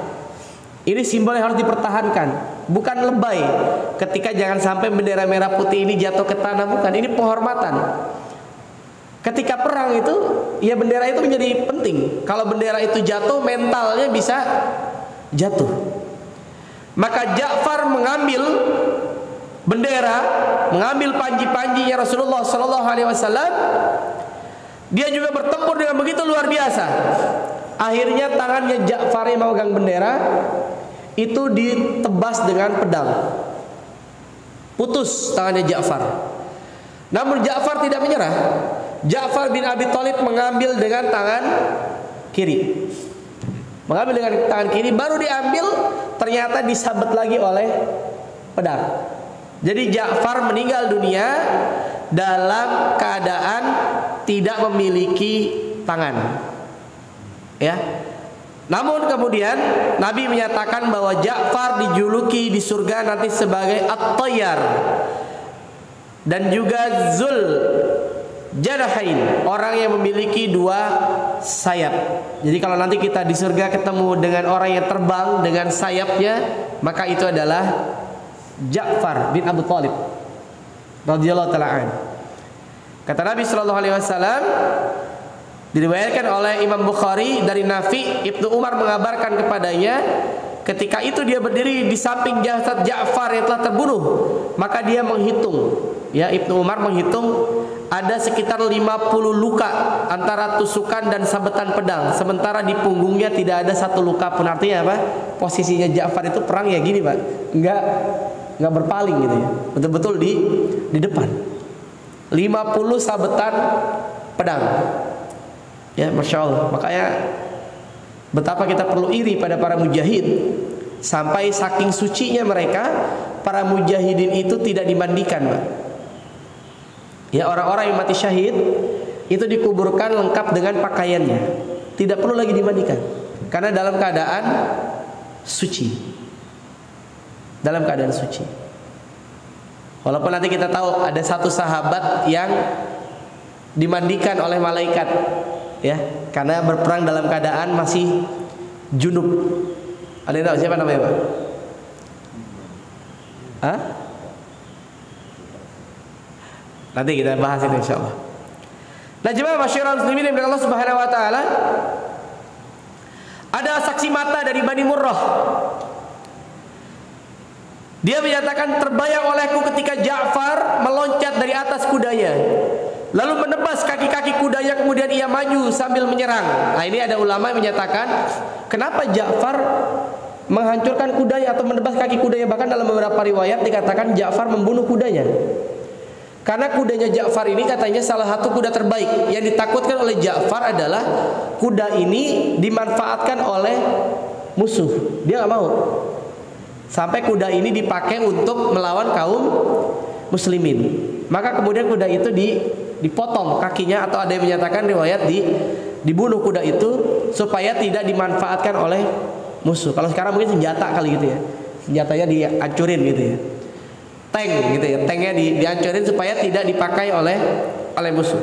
Ini simbol yang harus dipertahankan, bukan lebay. Ketika jangan sampai bendera merah putih ini jatuh ke tanah, bukan. Ini penghormatan. Ketika perang itu, ya bendera itu menjadi penting. Kalau bendera itu jatuh, mentalnya bisa jatuh. Maka Ja'far mengambil bendera, mengambil panji-panjinya Rasulullah SAW. Dia juga bertempur dengan begitu luar biasa. Akhirnya tangannya Ja'far yang memegang bendera itu ditebas dengan pedang. Putus tangannya Ja'far. Namun Ja'far tidak menyerah. Ja'far bin Abi Thalib mengambil dengan tangan kiri. Mengambil dengan tangan kiri, baru diambil, ternyata disabet lagi oleh pedang. Jadi Ja'far meninggal dunia dalam keadaan tidak memiliki tangan. Ya. Namun kemudian Nabi menyatakan bahwa Ja'far dijuluki di surga nanti sebagai At-Tayyar dan juga Zul Janahain, orang yang memiliki dua sayap. Jadi kalau nanti kita di surga ketemu dengan orang yang terbang dengan sayapnya, maka itu adalah Ja'far bin Abi Thalib radhiyallahu ta'ala anhu. Kata Nabi sallallahu alaihi wasallam, diriwayatkan oleh Imam Bukhari dari Nafi, Ibnu Umar mengabarkan kepadanya, ketika itu dia berdiri di samping jasad Ja'far yang telah terbunuh, maka dia menghitung. Ya, Ibnu Umar menghitung ada sekitar 50 luka antara tusukan dan sabetan pedang, sementara di punggungnya tidak ada satu luka pun. Artinya apa? Posisinya Ja'far itu perang ya gini, Pak. Enggak berpaling gitu ya. Betul-betul di depan. 50 sabetan pedang. Ya, masya Allah. Makanya betapa kita perlu iri pada para mujahid. Sampai saking sucinya mereka, para mujahidin itu tidak dimandikan, Pak. Ya, orang-orang yang mati syahid itu dikuburkan lengkap dengan pakaiannya, tidak perlu lagi dimandikan, karena dalam keadaan suci. Dalam keadaan suci. Walaupun nanti kita tahu ada satu sahabat yang dimandikan oleh malaikat, ya, karena berperang dalam keadaan masih junub. Ada yang tahu siapa namanya, Pak? Hah? Nanti kita bahas itu insyaallah. Nah, jemaah masyarakat muslimin yang Allah Subhanahu wa taala, ada saksi mata dari Bani Murrah. Dia menyatakan, terbayang olehku ketika Ja'far meloncat dari atas kudanya, lalu menebas kaki-kaki kudanya, kemudian ia maju sambil menyerang. Nah, ini ada ulama yang menyatakan, kenapa Ja'far menghancurkan kudanya atau menebas kaki kudanya? Bahkan dalam beberapa riwayat dikatakan Ja'far membunuh kudanya. Karena kudanya Ja'far ini katanya salah satu kuda terbaik. Yang ditakutkan oleh Ja'far adalah kuda ini dimanfaatkan oleh musuh. Dia nggak mau. Sampai kuda ini dipakai untuk melawan kaum muslimin. Maka kemudian kuda itu dipotong kakinya, atau ada yang menyatakan riwayat dibunuh kuda itu supaya tidak dimanfaatkan oleh musuh. Kalau sekarang mungkin senjata kali gitu ya, senjatanya dihancurin gitu ya, tank gitu ya, tanknya dihancurin supaya tidak dipakai oleh musuh.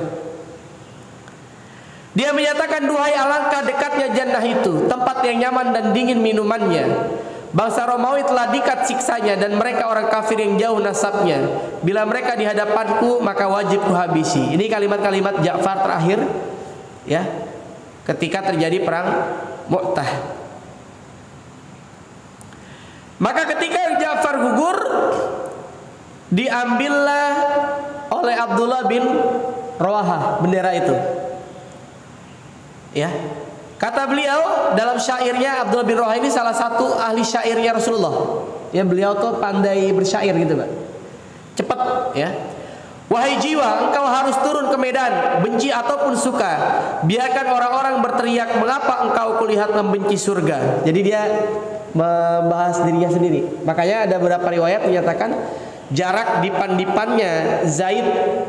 Dia menyatakan, duhai alangkah dekatnya jannah itu, tempat yang nyaman dan dingin minumannya. Bangsa Romawi telah dikat siksanya, dan mereka orang kafir yang jauh nasabnya. Bila mereka di hadapanku, maka wajib kuhabisi. Ini kalimat-kalimat Ja'far terakhir ya, ketika terjadi perang Mu'tah. Maka ketika Ja'far gugur, diambillah oleh Abdullah bin Rawahah bendera itu. Ya. Kata beliau dalam syairnya, Abdullah bin Rawahah ini salah satu ahli syairnya Rasulullah. Ya, beliau tuh pandai bersyair gitu, Pak. Cepat ya. Wahai jiwa, engkau harus turun ke medan, benci ataupun suka. Biarkan orang-orang berteriak, mengapa engkau kulihat membenci surga. Jadi dia membahas dirinya sendiri. Makanya ada beberapa riwayat menyatakan jarak dipan-dipannya Zaid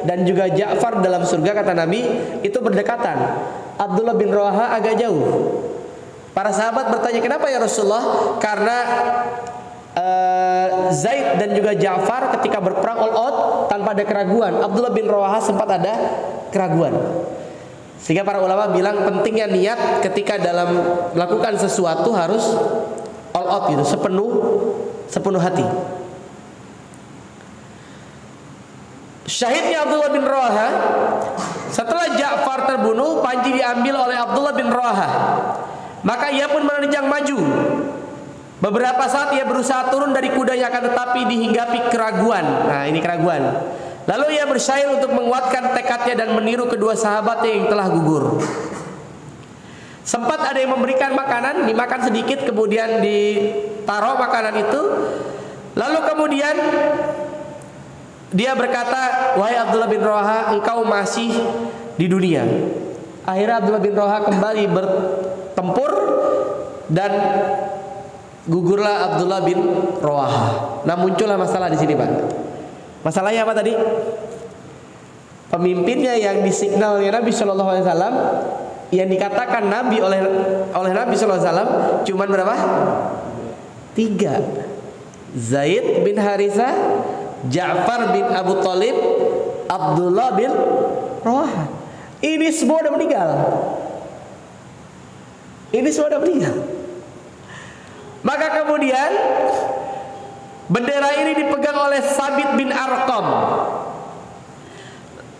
dan juga Ja'far dalam surga, kata Nabi, itu berdekatan. Abdullah bin Rawahah agak jauh. Para sahabat bertanya, kenapa ya Rasulullah? Karena Zaid dan juga Ja'far ketika berperang all out tanpa ada keraguan. Abdullah bin Rawahah sempat ada keraguan. Sehingga para ulama bilang pentingnya niat ketika dalam melakukan sesuatu harus all out gitu, sepenuh hati. Syahidnya Abdullah bin Rawahah, setelah Ja'far terbunuh, panji diambil oleh Abdullah bin Rawahah. Maka ia pun menerjang maju. Beberapa saat ia berusaha turun dari kudanya, akan tetapi dihinggapi keraguan. Nah, ini keraguan. Lalu ia bersyair untuk menguatkan tekadnya dan meniru kedua sahabatnya yang telah gugur. Sempat ada yang memberikan makanan, dimakan sedikit, kemudian ditaruh makanan itu. Lalu kemudian dia berkata, wahai Abdullah bin Rawahah, engkau masih di dunia. Akhirnya Abdullah bin Rawahah kembali bertempur dan gugurlah Abdullah bin Rawahah. Nah, muncullah masalah di sini, Pak. Masalahnya apa tadi? Pemimpinnya yang disignalnya Nabi Shallallahu Alaihi Wasallam, yang dikatakan Nabi oleh Nabi Shallallahu Alaihi Wasallam, cuman berapa? 3. Zaid bin Harithah, Ja'far bin Abu Thalib, Abdullah bin Rawahah. Ini semua sudah meninggal. Maka kemudian bendera ini dipegang oleh Sabit bin Arqam.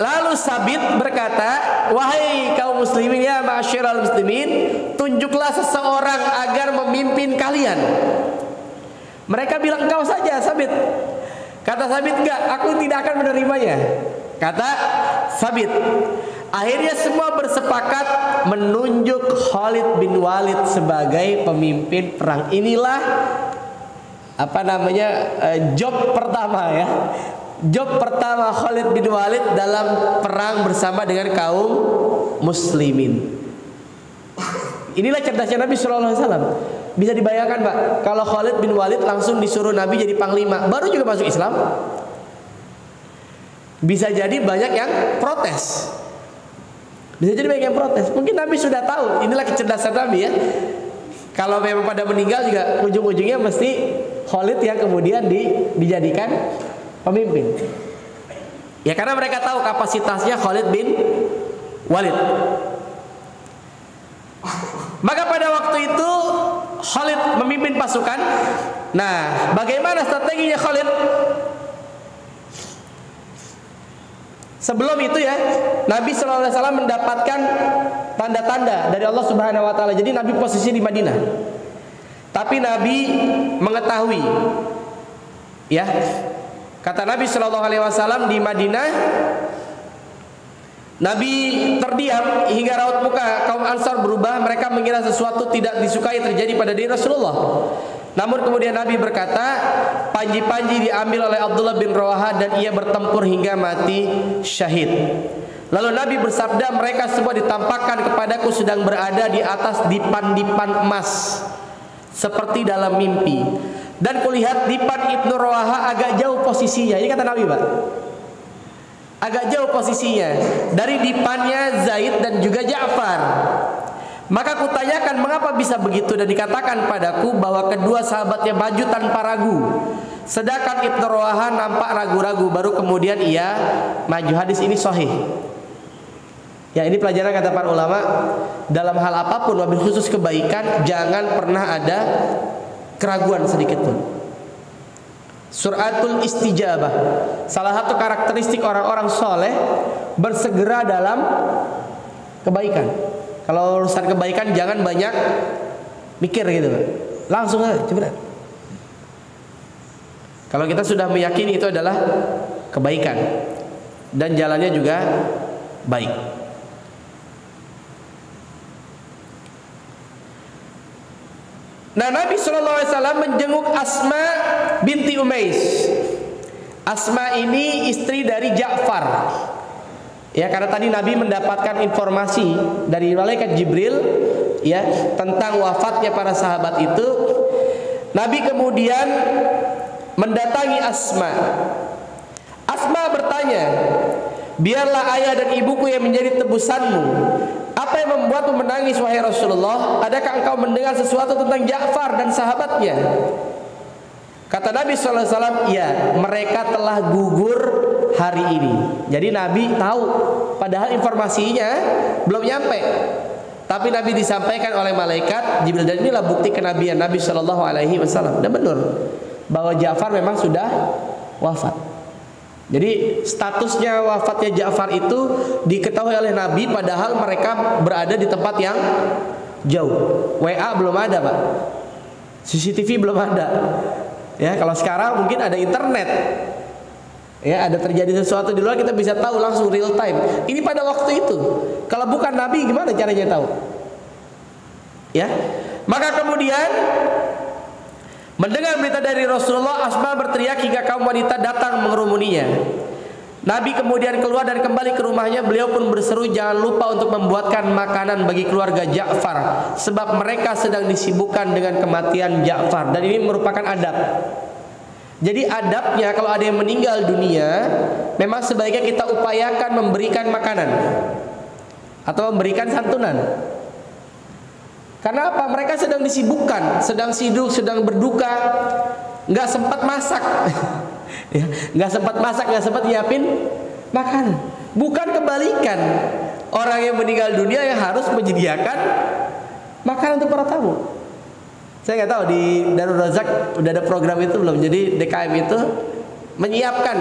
Lalu Sabit berkata, wahai kaum muslimin, ya ma'asyiral muslimin, tunjuklah seseorang agar memimpin kalian. Mereka bilang, engkau saja Sabit. Kata Sabit, enggak, aku tidak akan menerimanya. Kata Sabit. Akhirnya semua bersepakat menunjuk Khalid bin Walid sebagai pemimpin perang. Inilah job pertama ya. Job pertama Khalid bin Walid dalam perang bersama dengan kaum muslimin. Inilah cerdasnya Nabi Sallallahu Alaihi Wasallam. Bisa dibayangkan, Pak, kalau Khalid bin Walid langsung disuruh Nabi jadi panglima, baru juga masuk Islam, bisa jadi banyak yang protes. Mungkin Nabi sudah tahu, inilah kecerdasan Nabi ya. Kalau memang pada meninggal juga ujung-ujungnya mesti Khalid yang kemudian dijadikan pemimpin. Ya, karena mereka tahu kapasitasnya Khalid bin Walid. Maka pada waktu itu Khalid memimpin pasukan. Nah, bagaimana strateginya Khalid? Sebelum itu ya, Nabi Sallallahu Alaihi Wasallam mendapatkan tanda-tanda dari Allah Subhanahu Wa Taala. Jadi Nabi posisi di Madinah, tapi Nabi mengetahui, ya, kata Nabi Sallallahu Alaihi Wasallam, di Madinah Nabi terdiam hingga raut muka kaum Ansar berubah. Mereka mengira sesuatu tidak disukai terjadi pada diri Rasulullah. Namun kemudian Nabi berkata, panji-panji diambil oleh Abdullah bin Rawahah dan ia bertempur hingga mati syahid. Lalu Nabi bersabda, mereka semua ditampakkan kepadaku sedang berada di atas dipan-dipan emas seperti dalam mimpi. Dan kulihat dipan Ibnu Rawahah agak jauh posisinya. Ini kata Nabi, Pak. Agak jauh posisinya dari dipannya Zaid dan juga Ja'far. Maka kutanyakan mengapa bisa begitu, dan dikatakan padaku bahwa kedua sahabatnya maju tanpa ragu, sedangkan Ibnu Rawaha nampak ragu-ragu, baru kemudian ia maju. Hadis ini sahih. Ya, ini pelajaran kata para ulama, dalam hal apapun wabil khusus kebaikan jangan pernah ada keraguan sedikit pun. Suratul istijabah, salah satu karakteristik orang-orang soleh, bersegera dalam kebaikan. Kalau urusan kebaikan jangan banyak mikir gitu, langsung aja cepat. Kalau kita sudah meyakini itu adalah kebaikan dan jalannya juga baik. Nah, Nabi SAW menjenguk Asma binti Umais. Asma ini istri dari Ja'far. Ya, karena tadi Nabi mendapatkan informasi dari malaikat Jibril ya tentang wafatnya para sahabat itu. Nabi kemudian mendatangi Asma. Asma bertanya, "Biarlah ayah dan ibuku yang menjadi tebusanmu. Apa yang membuatmu menangis wahai Rasulullah? Adakah engkau mendengar sesuatu tentang Ja'far dan sahabatnya?" Kata Nabi SAW, "Ya, mereka telah gugur hari ini." Jadi Nabi tahu, padahal informasinya belum nyampe. Tapi Nabi disampaikan oleh malaikat Jibril, dan inilah bukti kenabian Nabi SAW. Dan benar bahwa Ja'far memang sudah wafat. Jadi statusnya wafatnya Ja'far itu diketahui oleh Nabi, padahal mereka berada di tempat yang jauh. WA belum ada, Pak. CCTV belum ada. Ya, kalau sekarang mungkin ada internet. Ya, ada terjadi sesuatu di luar kita bisa tahu langsung real time. Ini pada waktu itu. Kalau bukan Nabi gimana caranya tahu? Ya. Maka kemudian mendengar berita dari Rasulullah, Asma berteriak hingga kaum wanita datang mengerumuninya. Nabi kemudian keluar dan kembali ke rumahnya. Beliau pun berseru, "Jangan lupa untuk membuatkan makanan bagi keluarga Ja'far, sebab mereka sedang disibukkan dengan kematian Ja'far." Dan ini merupakan adab. Jadi adabnya kalau ada yang meninggal dunia, memang sebaiknya kita upayakan memberikan makanan atau memberikan santunan. Karena apa? Mereka sedang disibukkan, sedang sibuk, sedang berduka, nggak sempat masak, ya, nggak sempat masak, nggak sempat nyiapin makanan. Bukan kebalikan, orang yang meninggal dunia yang harus menyediakan makanan untuk para tamu. Saya nggak tahu di Darul Razak udah ada program itu belum. Jadi DKM itu menyiapkan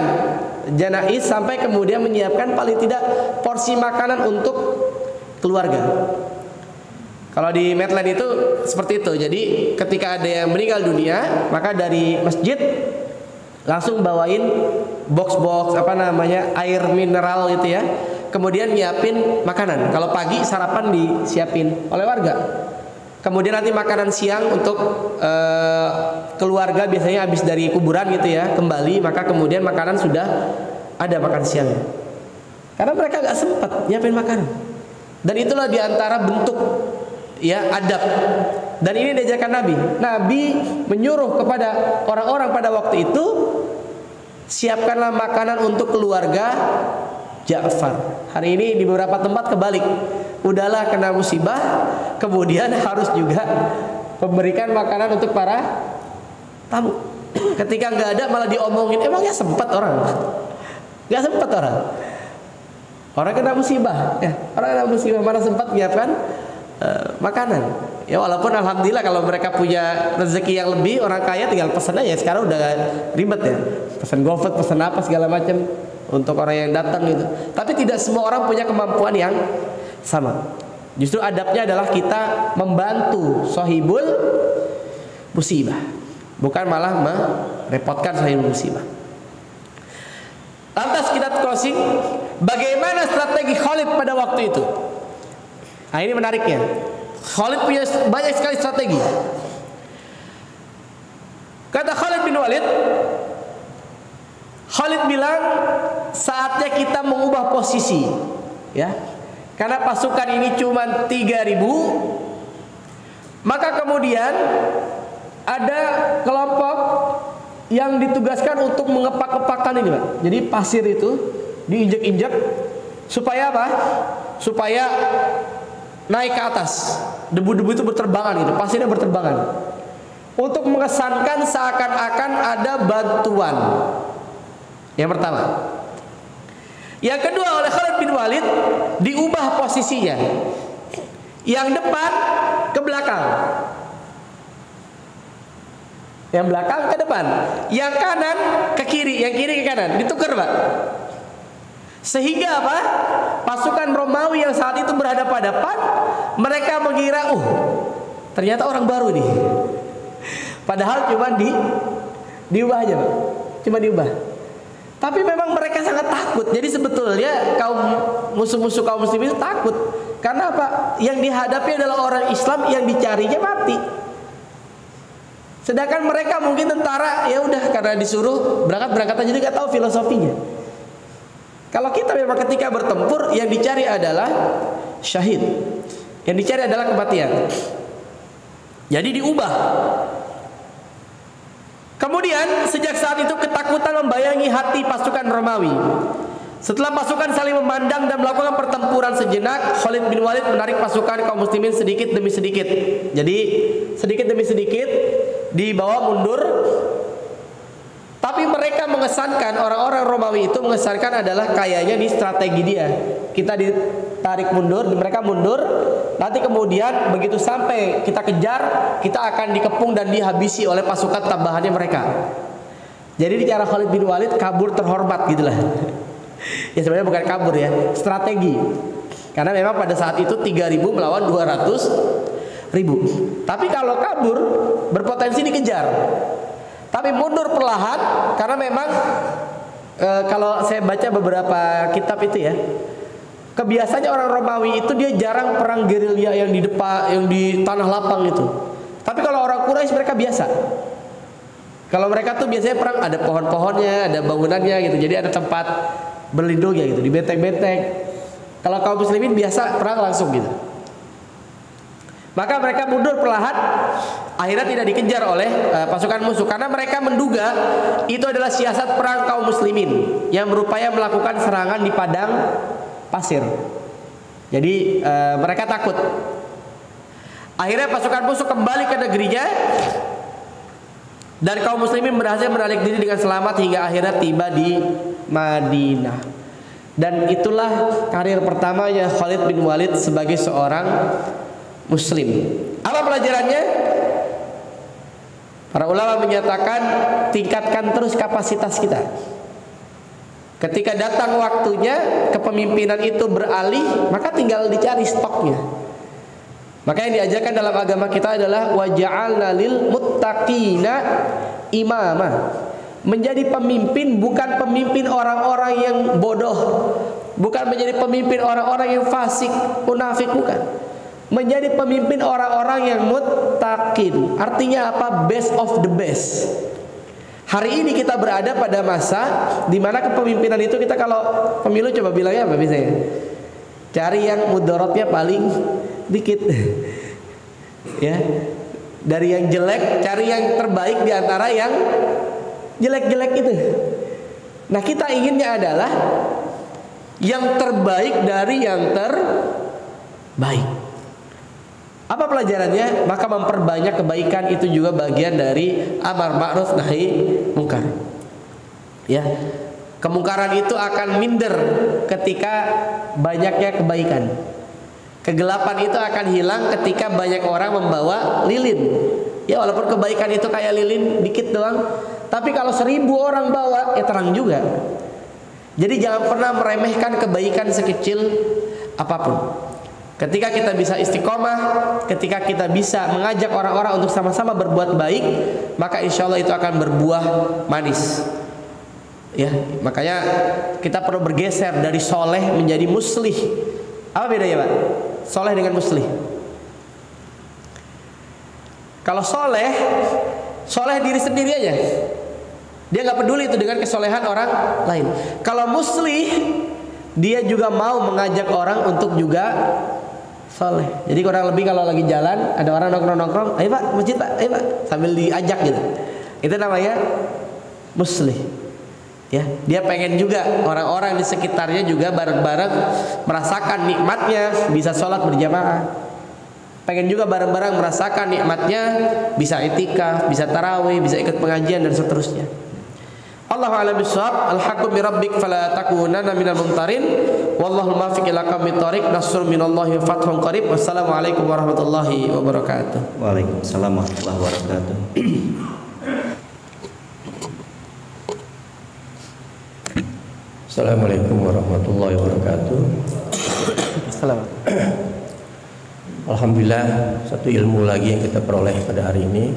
janais sampai kemudian menyiapkan paling tidak porsi makanan untuk keluarga. Kalau di Medland itu seperti itu. Jadi ketika ada yang meninggal dunia, maka dari masjid langsung bawain box-box air mineral gitu ya. Kemudian nyiapin makanan. Kalau pagi sarapan disiapin oleh warga. Kemudian nanti makanan siang untuk keluarga, biasanya habis dari kuburan gitu ya, kembali, maka kemudian makanan sudah ada makan siangnya. Karena mereka nggak sempat nyiapin makanan. Dan itulah diantara bentuk ya adab. Dan ini diajarkan Nabi. Nabi menyuruh kepada orang-orang pada waktu itu, siapkanlah makanan untuk keluarga Ja'far. Hari ini di beberapa tempat kebalik. Udahlah kena musibah, kemudian harus juga memberikan makanan untuk para tamu. Ketika nggak ada malah diomongin, emangnya sempat orang? Nggak sempat orang. Orang kena musibah, ya. Orang kena musibah mana sempat menyiapkan makanan. Ya walaupun alhamdulillah kalau mereka punya rezeki yang lebih, orang kaya tinggal pesan aja. Sekarang udah ribet ya, pesan GoFood, pesan apa segala macam untuk orang yang datang gitu. Tapi tidak semua orang punya kemampuan yang sama. Justru adabnya adalah kita membantu sahibul musibah, bukan malah merepotkan sahibul musibah. Lantas kita closing, bagaimana strategi Khalid pada waktu itu? Nah ini menariknya, Khalid punya banyak sekali strategi. Kata Khalid bin Walid, Khalid bilang saatnya kita mengubah posisi, ya. Karena pasukan ini cuma 3.000, maka kemudian ada kelompok yang ditugaskan untuk mengepak-kepakkan ini, Pak. Jadi pasir itu diinjak-injak Supaya apa? Supaya naik ke atas. Debu-debu itu berterbangan gitu, pasirnya berterbangan. Untuk mengesankan seakan-akan ada bantuan. Yang pertama. Yang kedua, oleh Khalid bin Walid diubah posisinya. Yang depan ke belakang. Yang belakang ke depan. Yang kanan ke kiri, yang kiri ke kanan. Ditukar, Pak. Sehingga apa? Pasukan Romawi yang saat itu berhadapan-hadapan, mereka mengira, ternyata orang baru nih. Padahal cuma diubah aja, Pak. Cuma diubah. Tapi memang mereka sangat takut. Jadi sebetulnya musuh-musuh kaum muslimin itu takut. Karena apa? Yang dihadapi adalah orang Islam yang dicarinya mati. Sedangkan mereka mungkin tentara, ya udah karena disuruh berangkat aja, nggak tahu filosofinya. Kalau kita memang ketika bertempur yang dicari adalah syahid, yang dicari adalah kematian. Jadi diubah. Kemudian sejak saat itu ketakutan membayangi hati pasukan Romawi. Setelah pasukan saling memandang dan melakukan pertempuran sejenak, Khalid bin Walid menarik pasukan kaum muslimin sedikit demi sedikit. Jadi sedikit demi sedikit dibawa mundur. Tapi mereka mengesankan, orang-orang Romawi itu mengesankan adalah kayaknya di strategi dia. Kita ditarik mundur, mereka mundur. Nanti kemudian begitu sampai kita kejar, kita akan dikepung dan dihabisi oleh pasukan tambahannya mereka. Jadi cara Khalid bin Walid kabur terhormat gitulah. Ya sebenarnya bukan kabur ya, strategi. Karena memang pada saat itu 3.000 melawan 200.000. Tapi kalau kabur berpotensi dikejar. Tapi mundur perlahan karena memang kalau saya baca beberapa kitab itu ya, kebiasaannya orang Romawi itu dia jarang perang gerilya yang di depan, yang di tanah lapang itu. Tapi kalau orang Quraisy mereka biasa. Kalau mereka tuh biasanya perang ada pohon-pohonnya, ada bangunannya gitu. Jadi ada tempat berlindungnya gitu, di benteng-benteng. Kalau kaum muslimin biasa perang langsung gitu. Maka mereka mundur perlahan, akhirnya tidak dikejar oleh pasukan musuh karena mereka menduga itu adalah siasat perang kaum muslimin yang berupaya melakukan serangan di padang pasir. Jadi mereka takut. Akhirnya pasukan musuh kembali ke negerinya dan kaum muslimin berhasil menarik diri dengan selamat hingga akhirnya tiba di Madinah. Dan itulah karir pertamanya Khalid bin Walid sebagai seorang Muslim. Apa pelajarannya? Para ulama menyatakan tingkatkan terus kapasitas kita. Ketika datang waktunya kepemimpinan itu beralih, maka tinggal dicari stoknya. Maka yang diajarkan dalam agama kita adalah waja'alna lil muttaqina imama. Menjadi pemimpin bukan pemimpin orang-orang yang bodoh, bukan menjadi pemimpin orang-orang yang fasik, munafik, bukan. Menjadi pemimpin orang-orang yang muttaqin. Artinya apa? Best of the best. Hari ini kita berada pada masa di mana kepemimpinan itu kita kalau pemilu coba bilangnya apa biasanya? Cari yang mudaratnya paling dikit. Ya. Dari yang jelek cari yang terbaik di antara yang jelek-jelek itu. Nah, kita inginnya adalah yang terbaik dari yang terbaik. Apa pelajarannya? Maka memperbanyak kebaikan itu juga bagian dari amar ma'ruf nahi mungkar. Ya. Kemungkaran itu akan minder ketika banyaknya kebaikan. Kegelapan itu akan hilang ketika banyak orang membawa lilin. Ya walaupun kebaikan itu kayak lilin dikit doang, tapi kalau 1.000 orang bawa ya terang juga. Jadi jangan pernah meremehkan kebaikan sekecil apapun. Ketika kita bisa istiqomah, ketika kita bisa mengajak orang-orang untuk sama-sama berbuat baik, maka insya Allah itu akan berbuah manis. Ya, makanya kita perlu bergeser dari soleh menjadi muslih. Apa bedanya, Pak? Soleh dengan muslih. Kalau soleh diri sendiri aja. Dia nggak peduli itu dengan kesolehan orang lain. Kalau muslih, dia juga mau mengajak orang untuk juga soleh. Jadi kurang lebih kalau lagi jalan ada orang nongkrong-nongkrong, ayo Pak, masjid Pak, ayo Pak, sambil diajak gitu. Itu namanya muslih. Ya, dia pengen juga orang-orang di sekitarnya juga bareng-bareng merasakan nikmatnya bisa sholat berjamaah. Pengen juga bareng-bareng merasakan nikmatnya bisa i'tikaf, bisa tarawih, bisa ikut pengajian dan seterusnya. Allahu a'lam bishawab. Al-haqqu bi rabbik fala takunanna minal mumtarin. Wallahu muwaffiq ila aqwamit thoriq. Nasrun minallahi wa fathun qarib. Wassalamualaikum warahmatullahi wabarakatuh. Waalaikumsalam warahmatullahi wabarakatuh. Assalamualaikum warahmatullahi wabarakatuh. Assalamualaikum. Alhamdulillah, satu ilmu lagi yang kita peroleh pada hari ini.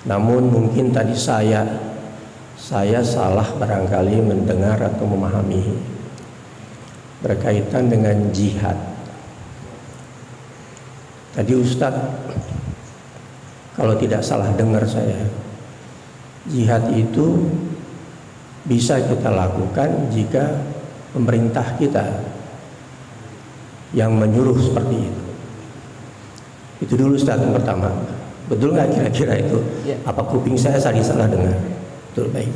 Namun mungkin tadi saya salah barangkali mendengar atau memahami berkaitan dengan jihad. Tadi Ustadz, kalau tidak salah dengar saya, jihad itu bisa kita lakukan jika pemerintah kita yang menyuruh seperti itu. Itu dulu Ustaz yang pertama. Betul nggak kira-kira itu? Ya. Apa kuping saya tadi salah dengar? Betul, baik.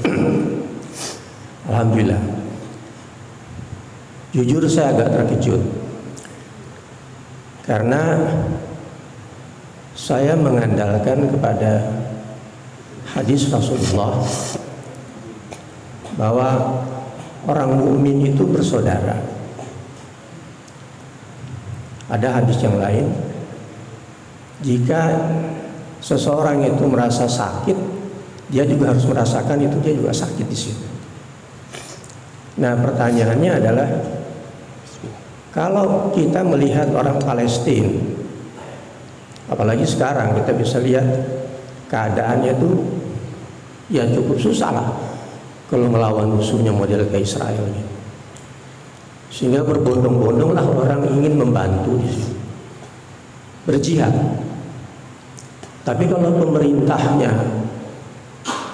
Alhamdulillah. Jujur saya agak terkejut karena saya mengandalkan kepada hadis Rasulullah bahwa orang mukmin itu bersaudara. Ada hadis yang lain, jika seseorang itu merasa sakit, dia juga harus merasakan itu dia juga sakit di situ. Nah, pertanyaannya adalah, kalau kita melihat orang Palestina, apalagi sekarang kita bisa lihat keadaannya itu ya cukup susah lah kalau melawan musuhnya model kayak Israel gitu. Sehingga berbondong-bondong lah orang ingin membantu di situ, berjihad. Tapi kalau pemerintahnya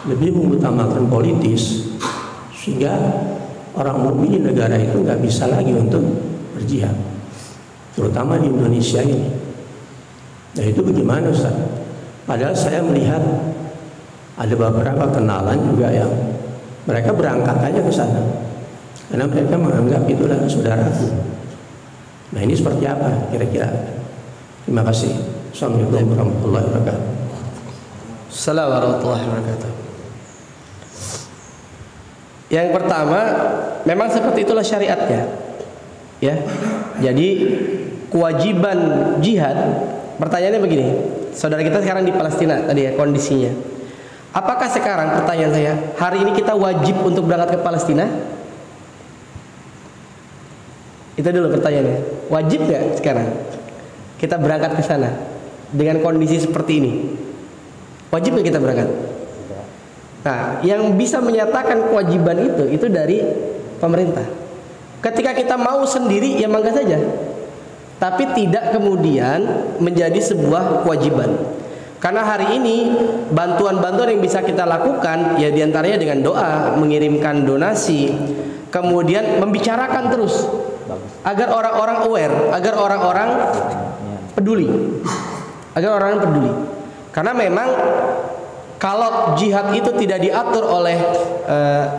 lebih mengutamakan politis, sehingga orang mukmin di negara itu nggak bisa lagi untuk berjihad, terutama di Indonesia ini. Nah itu bagaimana Ustaz? Padahal saya melihat ada beberapa kenalan juga yang mereka berangkat aja ke sana karena mereka menganggap itulah saudaraku. Nah ini seperti apa kira-kira? Terima kasih. Assalamualaikum warahmatullahi wabarakatuh. Assalamualaikum warahmatullahi wabarakatuh. Yang pertama, memang seperti itulah syariatnya. Ya. Jadi kewajiban jihad, pertanyaannya begini. Saudara kita sekarang di Palestina tadi ya kondisinya. Apakah sekarang, pertanyaan saya, hari ini kita wajib untuk berangkat ke Palestina? Itu dulu pertanyaannya. Wajib nggak sekarang kita berangkat ke sana dengan kondisi seperti ini? Wajib nggak kita berangkat? Nah, yang bisa menyatakan kewajiban itu dari pemerintah. Ketika kita mau sendiri, ya mangga saja. Tapi tidak kemudian menjadi sebuah kewajiban. Karena hari ini bantuan-bantuan yang bisa kita lakukan ya diantaranya dengan doa, mengirimkan donasi, kemudian membicarakan terus agar orang-orang aware, agar orang-orang peduli, Karena memang kalau jihad itu tidak diatur oleh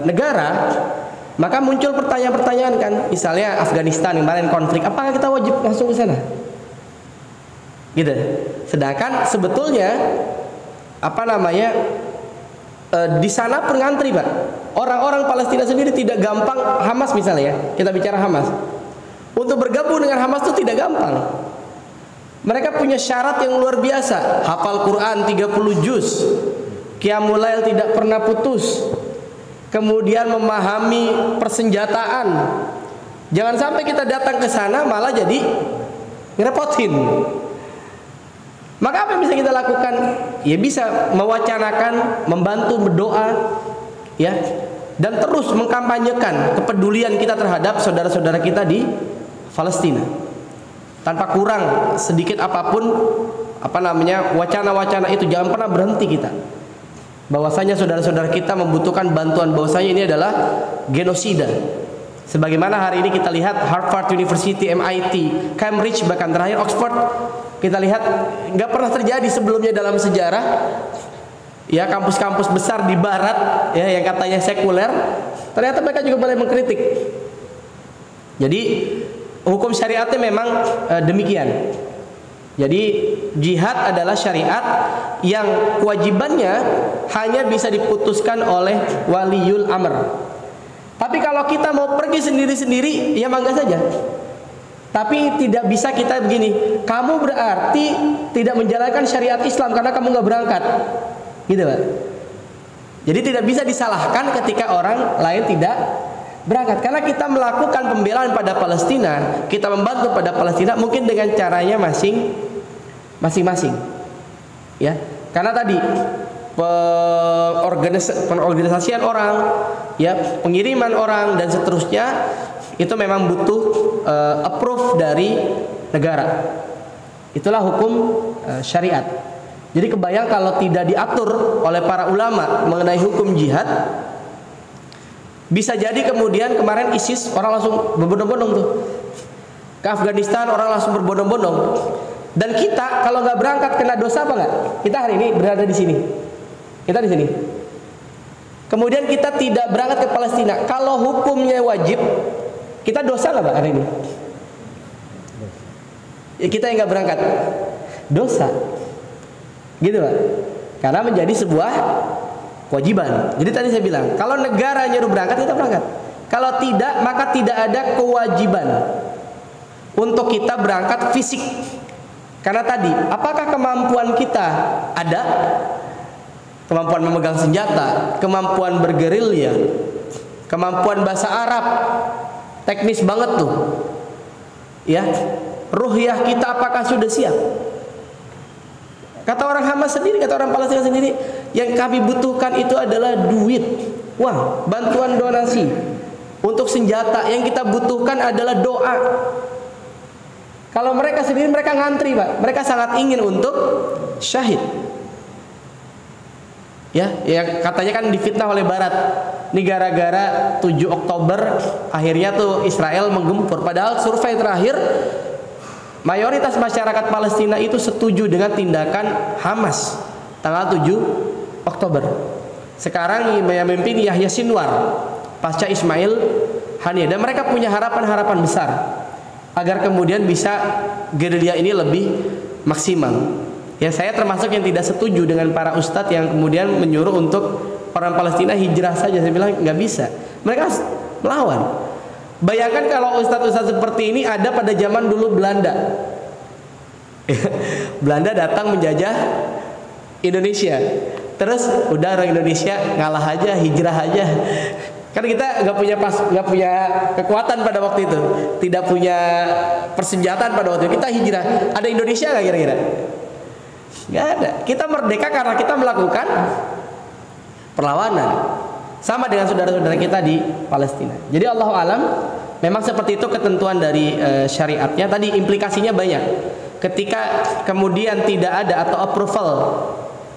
negara, maka muncul pertanyaan-pertanyaan kan, misalnya Afghanistan kemarin konflik, apakah kita wajib langsung ke sana? Gitu. Sedangkan sebetulnya di sana pengantri Pak. Orang-orang Palestina sendiri tidak gampang. Hamas misalnya ya, kita bicara Hamas. Untuk bergabung dengan Hamas itu tidak gampang. Mereka punya syarat yang luar biasa. Hafal Quran 30 juz, Qiyamul Lail tidak pernah putus, kemudian memahami persenjataan. Jangan sampai kita datang ke sana malah jadi ngerepotin. Maka apa yang bisa kita lakukan? Ya bisa mewacanakan, membantu berdoa, ya, dan terus mengkampanyekan kepedulian kita terhadap saudara-saudara kita di Palestina. Tanpa kurang sedikit apapun wacana-wacana itu, jangan pernah berhenti kita. Bahwasanya saudara-saudara kita membutuhkan bantuan, bahwasanya ini adalah genosida. Sebagaimana hari ini kita lihat Harvard University, MIT, Cambridge, bahkan terakhir Oxford, kita lihat nggak pernah terjadi sebelumnya dalam sejarah ya kampus-kampus besar di barat ya yang katanya sekuler, ternyata mereka juga boleh mengkritik. Jadi hukum syariatnya memang demikian. Jadi jihad adalah syariat yang kewajibannya hanya bisa diputuskan oleh waliul amr. Tapi kalau kita mau pergi sendiri-sendiri, ya mangga saja. Tapi tidak bisa kita begini, kamu berarti tidak menjalankan syariat Islam karena kamu nggak berangkat, gitu Pak. Jadi tidak bisa disalahkan ketika orang lain tidak berangkat, karena kita melakukan pembelaan pada Palestina, kita membantu pada Palestina mungkin dengan caranya masing-masing, ya. Karena tadi pengorganisasian orang, ya, pengiriman orang dan seterusnya itu memang butuh approve dari negara. Itulah hukum syariat. Jadi kebayang kalau tidak diatur oleh para ulama mengenai hukum jihad, bisa jadi kemudian kemarin ISIS orang langsung berbondong-bondong tuh ke Afghanistan, orang langsung berbondong-bondong. Dan kita kalau nggak berangkat kena dosa apa nggak? Kita hari ini berada di sini, kita di sini. Kemudian kita tidak berangkat ke Palestina. Kalau hukumnya wajib, kita dosa nggak Pak hari ini? Ya, kita yang nggak berangkat dosa, gitu Pak. Karena menjadi sebuah kewajiban. Jadi tadi saya bilang, kalau negara nyuruh berangkat, kita berangkat. Kalau tidak, maka tidak ada kewajiban untuk kita berangkat fisik. Karena tadi, apakah kemampuan kita ada? Kemampuan memegang senjata, kemampuan bergerilya, kemampuan bahasa Arab, teknis banget tuh, ya. Ruhiyah kita apakah sudah siap? Kata orang Hamas sendiri, kata orang Palestina sendiri, yang kami butuhkan itu adalah duit, uang, bantuan donasi untuk senjata. Yang kita butuhkan adalah doa. Kalau mereka sendiri, mereka ngantri Pak, mereka sangat ingin untuk syahid. Ya, yang katanya kan difitnah oleh Barat. Ini gara-gara 7 Oktober akhirnya tuh Israel menggempur. Padahal survei terakhir mayoritas masyarakat Palestina itu setuju dengan tindakan Hamas tanggal 7 Oktober. Sekarang yang memimpin Yahya Sinwar pasca Ismail Haniyeh, dan mereka punya harapan-harapan besar agar kemudian bisa gerilya ini lebih maksimal. Ya, saya termasuk yang tidak setuju dengan para ustadz yang kemudian menyuruh untuk orang Palestina hijrah saja. Saya bilang nggak bisa, mereka harus melawan. Bayangkan kalau ustadz-ustadz seperti ini ada pada zaman dulu Belanda. Belanda datang menjajah Indonesia, terus udah orang Indonesia ngalah aja, hijrah aja. Kan kita nggak punya kekuatan pada waktu itu, tidak punya persenjataan pada waktu itu. Kita hijrah. Ada Indonesia nggak kira-kira? Nggak ada. Kita merdeka karena kita melakukan perlawanan. Sama dengan saudara-saudara kita di Palestina. Jadi Allahu alam, memang seperti itu ketentuan dari syariatnya. Tadi implikasinya banyak. Ketika kemudian tidak ada atau approval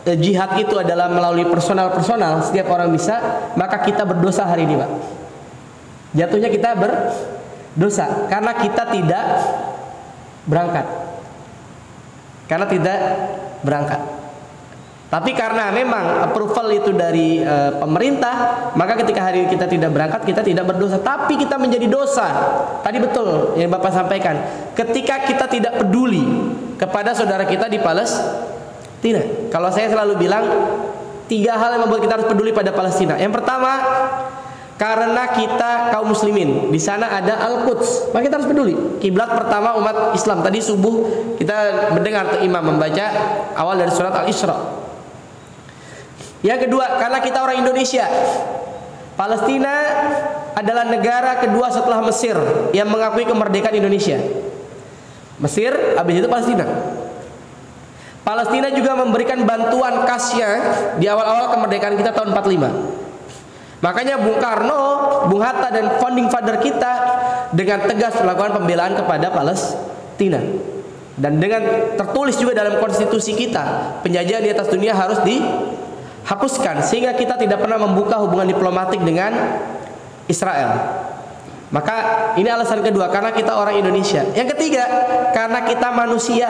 jihad itu adalah melalui personal, setiap orang bisa, maka kita berdosa hari ini Pak. Jatuhnya kita berdosa karena kita tidak berangkat. Tapi karena memang approval itu dari pemerintah, maka ketika hari ini kita tidak berangkat, kita tidak berdosa. Tapi kita menjadi dosa. Tadi betul yang Bapak sampaikan. Ketika kita tidak peduli kepada saudara kita di Palestina. Kalau saya selalu bilang 3 hal yang membuat kita harus peduli pada Palestina. Yang pertama, karena kita kaum muslimin, di sana ada Al-Quds, maka kita harus peduli. Kiblat pertama umat Islam. Tadi subuh kita mendengar imam membaca awal dari surat Al-Isra. Yang kedua, karena kita orang Indonesia. Palestina adalah negara kedua setelah Mesir yang mengakui kemerdekaan Indonesia. Mesir, habis itu Palestina. Palestina juga memberikan bantuan kasnya di awal-awal kemerdekaan kita tahun 45. Makanya Bung Karno, Bung Hatta dan founding father kita dengan tegas melakukan pembelaan kepada Palestina. Dan dengan tertulis juga dalam konstitusi kita, penjajahan di atas dunia harus dihapuskan, sehingga kita tidak pernah membuka hubungan diplomatik dengan Israel. Maka ini alasan kedua, karena kita orang Indonesia. Yang ketiga, karena kita manusia.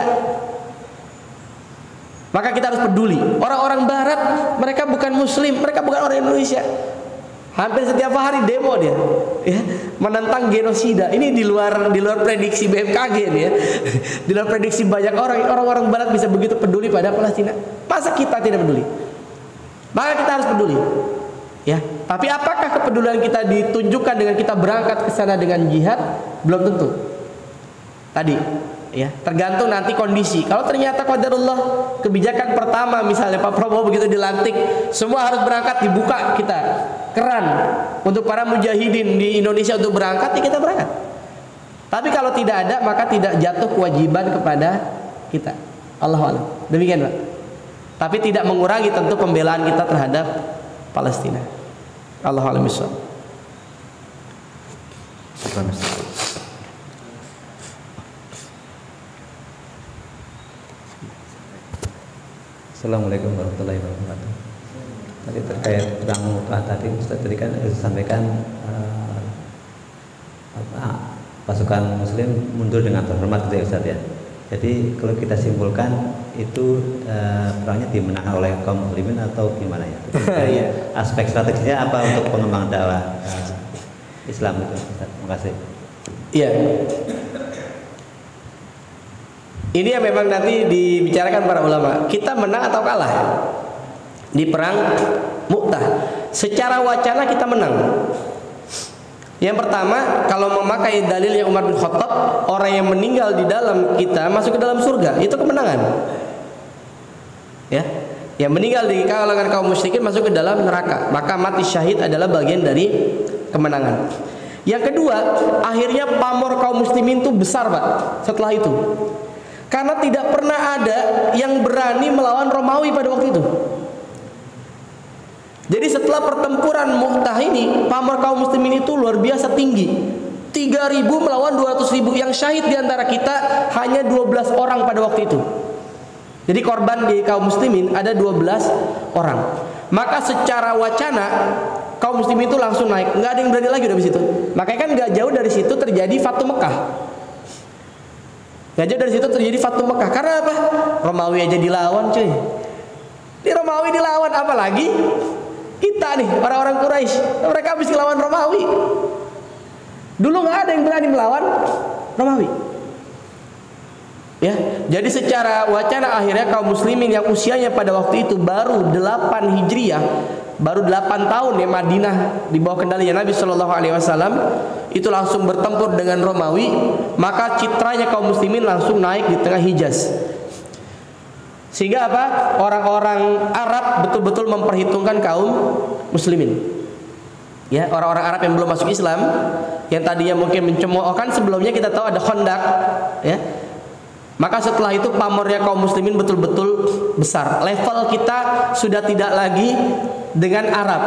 Maka kita harus peduli. Orang-orang barat, mereka bukan muslim, mereka bukan orang Indonesia. Hampir setiap hari demo dia, ya, menentang genosida. Ini di luar prediksi BMKG nih ya. Di luar prediksi banyak orang barat bisa begitu peduli pada Palestina. Masa kita tidak peduli? Maka kita harus peduli. Ya, tapi apakah kepedulian kita ditunjukkan dengan kita berangkat ke sana dengan jihad? Belum tentu. Tadi, ya, tergantung nanti kondisi. Kalau ternyata qadarullah kebijakan pertama misalnya Pak Prabowo begitu dilantik, semua harus berangkat, dibuka kita keran untuk para mujahidin di Indonesia untuk berangkat, ya kita berangkat. Tapi kalau tidak ada, maka tidak jatuh kewajiban kepada kita. Allahu a'lam. Demikian, Pak. Tapi tidak mengurangi tentu pembelaan kita terhadap Palestina. Allahu a'lam bishawab. Assalamualaikum warahmatullahi wabarakatuh. Tadi terkait perang Mu'tah tadi Ustaz tadi kan sampaikan pasukan muslim mundur dengan terhormat gitu ya Ustaz ya. Jadi kalau kita simpulkan itu perangnya dimenangkan oleh kaum muslimin atau gimana ya? Aspek strateginya apa untuk pengembangan dakwah Islam itu Ustaz? Terima kasih. Iya. Ini yang memang nanti dibicarakan para ulama. Kita menang atau kalah di perang Mu'tah? Secara wacana kita menang. Yang pertama, kalau memakai dalilnya Umar bin Khattab, orang yang meninggal di dalam kita masuk ke dalam surga, itu kemenangan. Ya, yang meninggal di kalangan kaum musyrikin masuk ke dalam neraka, maka mati syahid adalah bagian dari kemenangan. Yang kedua, akhirnya pamor kaum muslimin itu besar, Pak. Setelah itu, karena tidak pernah ada yang berani melawan Romawi pada waktu itu. Jadi setelah pertempuran Mu'tah ini, pamor kaum muslimin itu luar biasa tinggi. 3.000 melawan 200.000. Yang syahid diantara kita hanya 12 orang pada waktu itu. Jadi korban di kaum muslimin ada 12 orang. Maka secara wacana kaum muslimin itu langsung naik. Nggak ada yang berani lagi dari situ. Makanya kan nggak jauh dari situ terjadi Fatu Mekah. Nggak jauh dari situ terjadi Fatu Mekah. Karena apa? Romawi aja dilawan, cuy. Di Romawi dilawan, apalagi kita nih orang-orang Quraisy, mereka habis ngelawan Romawi. Dulu nggak ada yang berani melawan Romawi. Ya, jadi secara wacana akhirnya kaum muslimin yang usianya pada waktu itu baru 8 Hijriah, baru 8 tahun ya, Madinah di bawah kendalinya Nabi Shallallahu Alaihi Wasallam, itu langsung bertempur dengan Romawi. Maka citranya kaum muslimin langsung naik di tengah Hijaz. Sehingga apa? Orang-orang Arab betul-betul memperhitungkan kaum muslimin. Ya, orang-orang Arab yang belum masuk Islam, yang tadinya mungkin mencemoohkan, sebelumnya kita tahu ada Khandaq, ya. Maka setelah itu pamornya kaum muslimin betul-betul besar. Level kita sudah tidak lagi dengan Arab.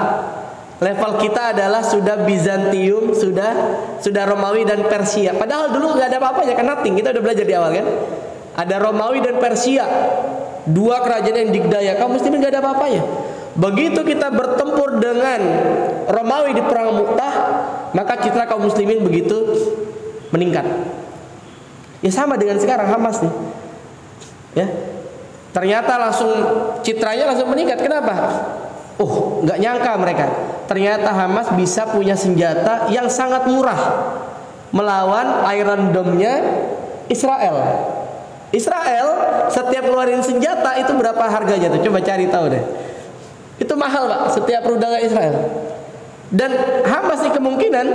Level kita adalah sudah Bizantium, sudah Romawi dan Persia. Padahal dulu nggak ada apa-apanya, kan nothing. Kita udah belajar di awal kan. Ada Romawi dan Persia, dua kerajaan yang digdaya. Kaum muslimin gak ada apa-apanya. Begitu kita bertempur dengan Romawi di perang Mu'tah, maka citra kaum muslimin begitu meningkat. Ya sama dengan sekarang Hamas nih. Ya, ternyata langsung citranya langsung meningkat. Kenapa? Nggak nyangka mereka. Ternyata Hamas bisa punya senjata yang sangat murah melawan Iron Dome-nya Israel. Israel setiap keluarin senjata itu berapa harganya tuh? Coba cari tahu deh. Itu mahal, Pak, setiap rudal Israel. Dan Hamas nih kemungkinan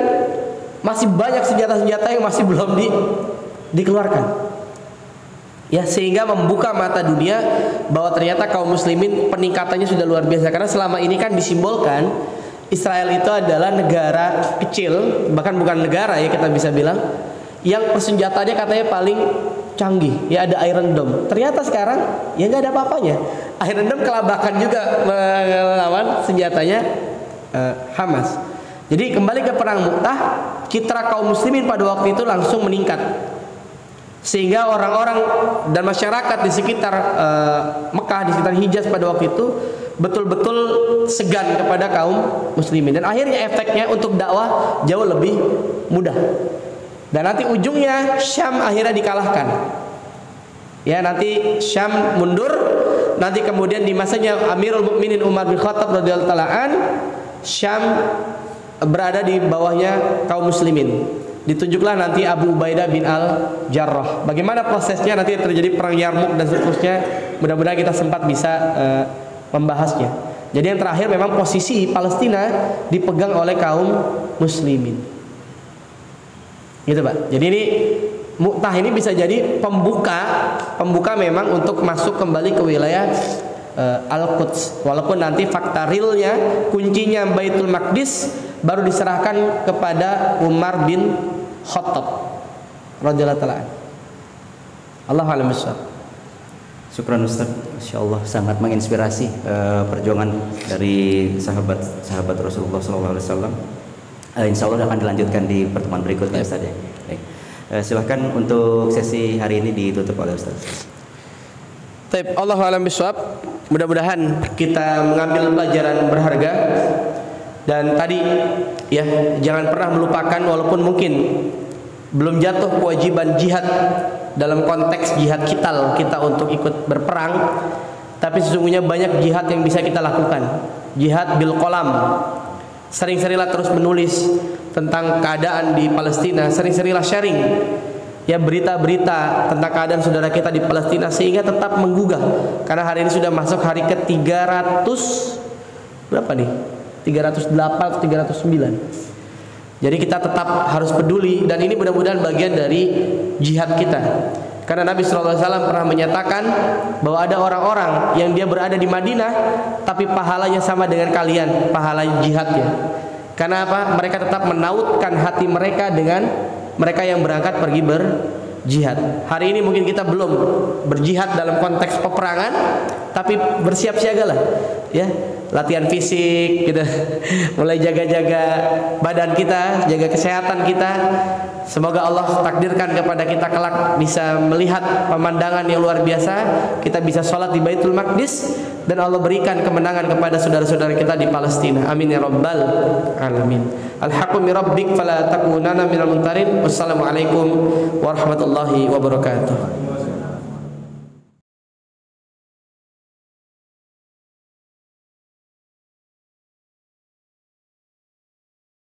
masih banyak senjata-senjata yang masih belum dikeluarkan. Ya, sehingga membuka mata dunia bahwa ternyata kaum muslimin peningkatannya sudah luar biasa. Karena selama ini kan disimbolkan Israel itu adalah negara kecil, bahkan bukan negara ya kita bisa bilang, yang persenjataannya katanya paling canggih, ya ada Iron Dome. Ternyata sekarang ya nggak ada apa-apanya. Iron Dome kelabakan juga melawan senjatanya Hamas. Jadi kembali ke perang Mu'tah, citra kaum muslimin pada waktu itu langsung meningkat. Sehingga orang-orang dan masyarakat di sekitar Mekah, di sekitar Hijaz pada waktu itu betul-betul segan kepada kaum muslimin. Dan akhirnya efeknya untuk dakwah jauh lebih mudah. Dan nanti ujungnya Syam akhirnya dikalahkan. Ya, nanti Syam mundur. nanti kemudian di masanya Amirul Mukminin Umar bin Khattab radhiyallahu taala an, Syam berada di bawahnya kaum muslimin. Ditunjuklah nanti Abu Ubaidah bin Al-Jarrah. Bagaimana prosesnya nanti terjadi perang Yarmuk dan seterusnya. Mudah-mudahan kita sempat bisa membahasnya. Jadi yang terakhir memang posisi Palestina dipegang oleh kaum muslimin. Gitu Pak. Jadi ini Mu'tah ini bisa jadi pembuka memang untuk masuk kembali ke wilayah Al-Quds. Walaupun nanti fakta realnya, kuncinya Baitul Maqdis baru diserahkan kepada Umar bin Khattab radhiyallahu taala. Allahu a'lam bishawab. Syukran Ustaz, Masya Allah sangat menginspirasi perjuangan dari sahabat Rasulullah SAW. Insya Allah akan dilanjutkan di pertemuan berikutnya Ustaz ya. Baik. Silahkan untuk sesi hari ini ditutup oleh Ustaz. Baik, Allahu a'lam bishawab. Mudah-mudahan kita mengambil pelajaran berharga. Dan tadi ya, jangan pernah melupakan walaupun mungkin belum jatuh kewajiban jihad dalam konteks jihad kita untuk ikut berperang, tapi sesungguhnya banyak jihad yang bisa kita lakukan. Jihad bil qalam. Sering-seringlah terus menulis tentang keadaan di Palestina, sering-seringlah sharing ya berita-berita tentang keadaan saudara kita di Palestina sehingga tetap menggugah. Karena hari ini sudah masuk hari ke-300 berapa nih? 308 atau 309. Jadi kita tetap harus peduli dan ini mudah-mudahan bagian dari jihad kita. Karena Nabi SAW pernah menyatakan bahwa ada orang-orang yang dia berada di Madinah tapi pahalanya sama dengan kalian, pahala jihadnya. Karena apa? Mereka tetap menautkan hati mereka dengan mereka yang berangkat pergi berjihad. Hari ini mungkin kita belum berjihad dalam konteks peperangan, tapi bersiap siagalah ya. Latihan fisik gitu. Mulai jaga-jaga badan kita, jaga kesehatan kita. Semoga Allah takdirkan kepada kita kelak bisa melihat pemandangan yang luar biasa. Kita bisa sholat di Baitul Maqdis dan Allah berikan kemenangan kepada saudara-saudara kita di Palestina. Amin ya rabbal alamin. Al-haqqu min rabbik fala takunanna minal mumtarin. Wassalamualaikum warahmatullahi wabarakatuh.